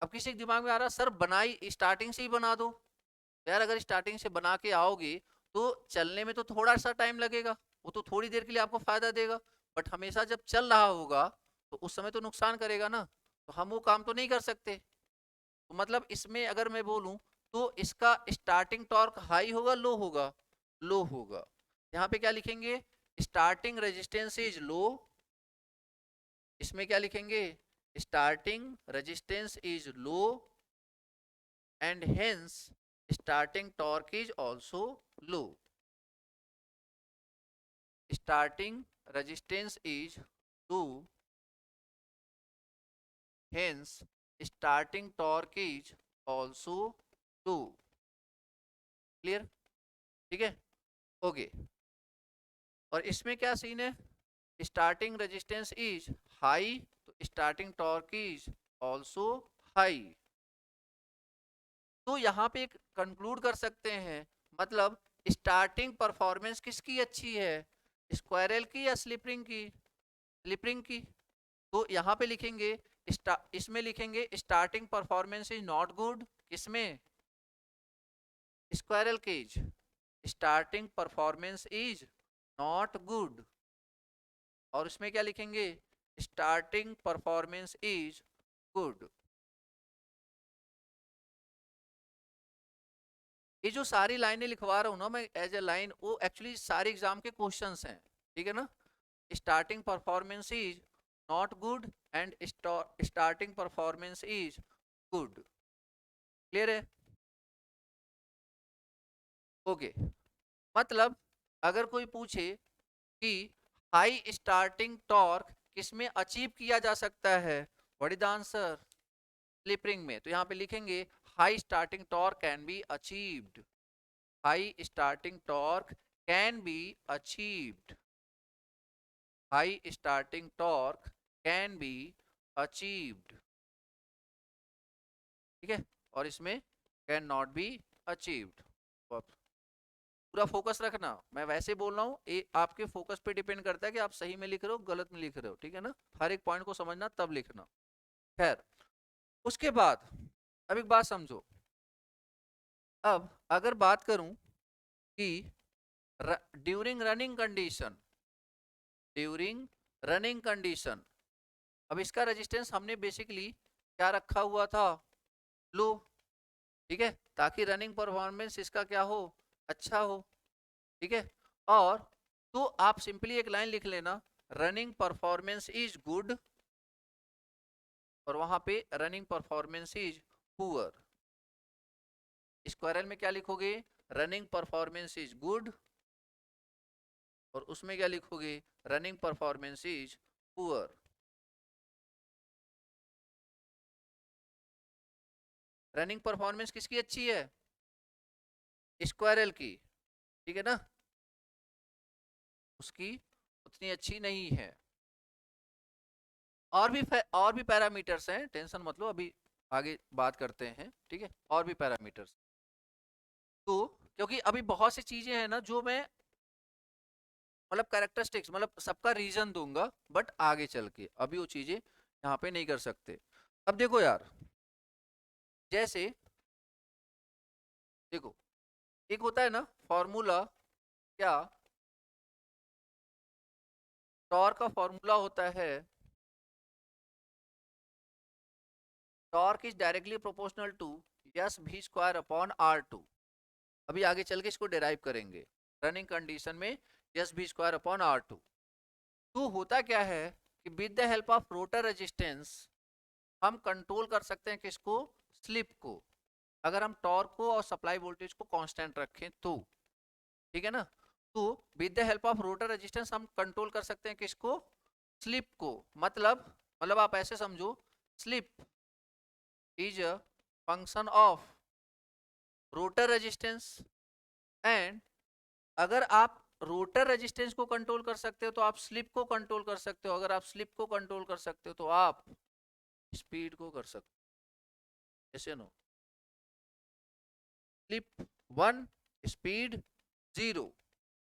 अब किसी के दिमाग में आ रहा सर बनाई स्टार्टिंग से ही बना दो, तो यार अगर स्टार्टिंग से बना के आओगे तो चलने में तो थोड़ा सा टाइम लगेगा, वो तो थोड़ी देर के लिए आपको फायदा देगा, बट हमेशा जब चल रहा होगा तो उस समय तो नुकसान करेगा ना, तो हम वो काम तो नहीं कर सकते। तो मतलब इसमें अगर मैं बोलूं तो इसका स्टार्टिंग टॉर्क हाई होगा लो होगा, लो होगा। यहाँ पे क्या लिखेंगे, स्टार्टिंग रेजिस्टेंस इज लो, इसमें क्या लिखेंगे, starting resistance is low and hence starting torque is also low. Starting resistance is low, hence starting torque is also low. Clear? ठीक है, ओके। और इसमें क्या सीन है, स्टार्टिंग रेजिस्टेंस इज हाई, तो starting torque is also high. तो यहाँ पे एक कंक्लूड कर सकते हैं, मतलब स्टार्टिंग परफॉर्मेंस किसकी अच्छी है, स्क्वायरल की या स्लिपरिंग की, स्लिपरिंग की। तो यहाँ पे लिखेंगे, इसमें लिखेंगे starting performance is not good, किसमें, squirrel cage, starting performance is not good. और इसमें क्या लिखेंगे, स्टार्टिंग परफॉर्मेंस इज गुड। ये जो सारी लाइनें लिखवा रहा हूँ ना मैं एज ए लाइन, वो एक्चुअली सारे एग्जाम के क्वेश्चंस हैं, ठीक है ना। Starting performance is not good and starting performance is good. Clear है, ओके। मतलब अगर कोई पूछे कि हाई स्टार्टिंग टॉर्क किसमें अचीव किया जा सकता है, what is the answer, slip ring में, तो यहाँ पे लिखेंगे high starting torque can be achieved. High starting torque can be achieved. High starting torque can be achieved. ठीक है, और इसमें कैन नॉट बी अचीव्ड। पूरा फोकस रखना, मैं वैसे बोल रहा हूँ, आपके फोकस पे डिपेंड करता है कि आप सही में लिख रहे हो गलत में लिख रहे हो, ठीक है ना, हर एक पॉइंट को समझना तब लिखना। खैर, उसके बाद अब एक बात समझो। अब अगर बात करूं कि during running condition, during running condition, अब इसका रेजिस्टेंस हमने बेसिकली क्या रखा हुआ था, लो, ठीक है, ताकि रनिंग परफॉर्मेंस इसका क्या हो, अच्छा हो, ठीक है। और तो आप सिंपली एक लाइन लिख लेना, रनिंग परफॉर्मेंस इज गुड, और वहां पे running performance is poor. Squirrel में क्या लिखोगे, रनिंग परफॉर्मेंस इज गुड, और उसमें क्या लिखोगे, running performance is poor. Running performance किसकी अच्छी है, स्क्वायरल की, ठीक है ना, उसकी उतनी अच्छी नहीं है। और भी पैरामीटर्स हैं, टेंशन मत लो, अभी आगे बात करते हैं, ठीक है, और भी पैरामीटर्स। तो क्योंकि अभी बहुत सी चीजें हैं ना जो मैं मतलब कैरेक्टरिस्टिक्स, मतलब सबका रीजन दूंगा, बट आगे चल के अभी वो चीजें यहाँ पे नहीं कर सकते। अब देखो यार, जैसे देखो, एक होता है ना फॉर्मूला, क्या टॉर्क का फॉर्मूला होता है, torque is directly proportional to S V square upon R two. अभी आगे चल के इसको डिराइव करेंगे, रनिंग कंडीशन में S V square upon R two. तो होता क्या है कि with the help of rotor resistance हम कंट्रोल कर सकते हैं किसको, स्लिप को, अगर हम टॉर्क को और सप्लाई वोल्टेज को कांस्टेंट रखें तो, ठीक है ना। तो with the help of rotor resistance हम कंट्रोल कर सकते हैं किसको, स्लिप को। मतलब आप ऐसे समझो, slip is a function of rotor resistance, and अगर आप रोटर रेजिस्टेंस को कंट्रोल कर सकते हो तो आप स्लिप को कंट्रोल कर सकते हो, अगर आप स्लिप को कंट्रोल कर सकते हो तो आप स्पीड को कर सकते हो, ऐसे no, slip 1 speed 0,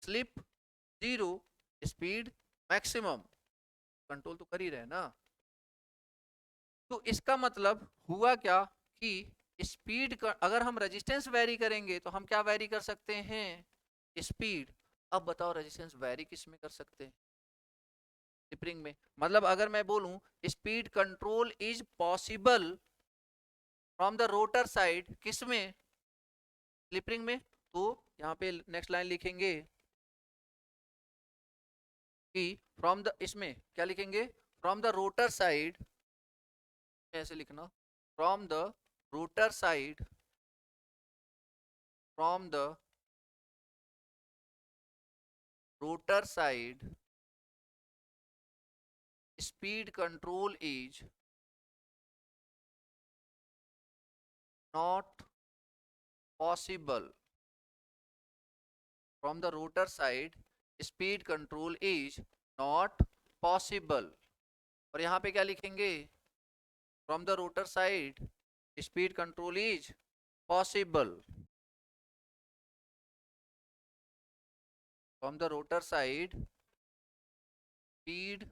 slip 0 speed maximum, control तो कर ही रहे ना। तो इसका मतलब हुआ क्या कि स्पीड का अगर हम रेजिस्टेंस वेरी करेंगे तो हम क्या वेरी कर सकते हैं, स्पीड। अब बताओ रेजिस्टेंस वेरी किस में कर सकते हैं, स्प्रिंग में। मतलब अगर मैं बोलूं speed control is possible from the rotor side, किस में, स्लिप में, तो यहाँ पे नेक्स्ट लाइन लिखेंगे कि फ्रॉम द, इसमें क्या लिखेंगे, फ्रॉम द रोटर साइड, ऐसे लिखना, from the rotor side, from the rotor side speed control is not possible, from the rotor side speed control is not possible। और यहाँ पे क्या लिखेंगे, from the rotor side speed control is possible, from the rotor side speed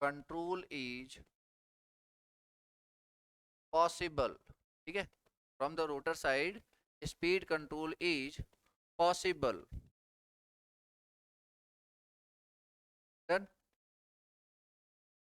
control is possible, ठीक है, from the rotor side speed control is possible, done.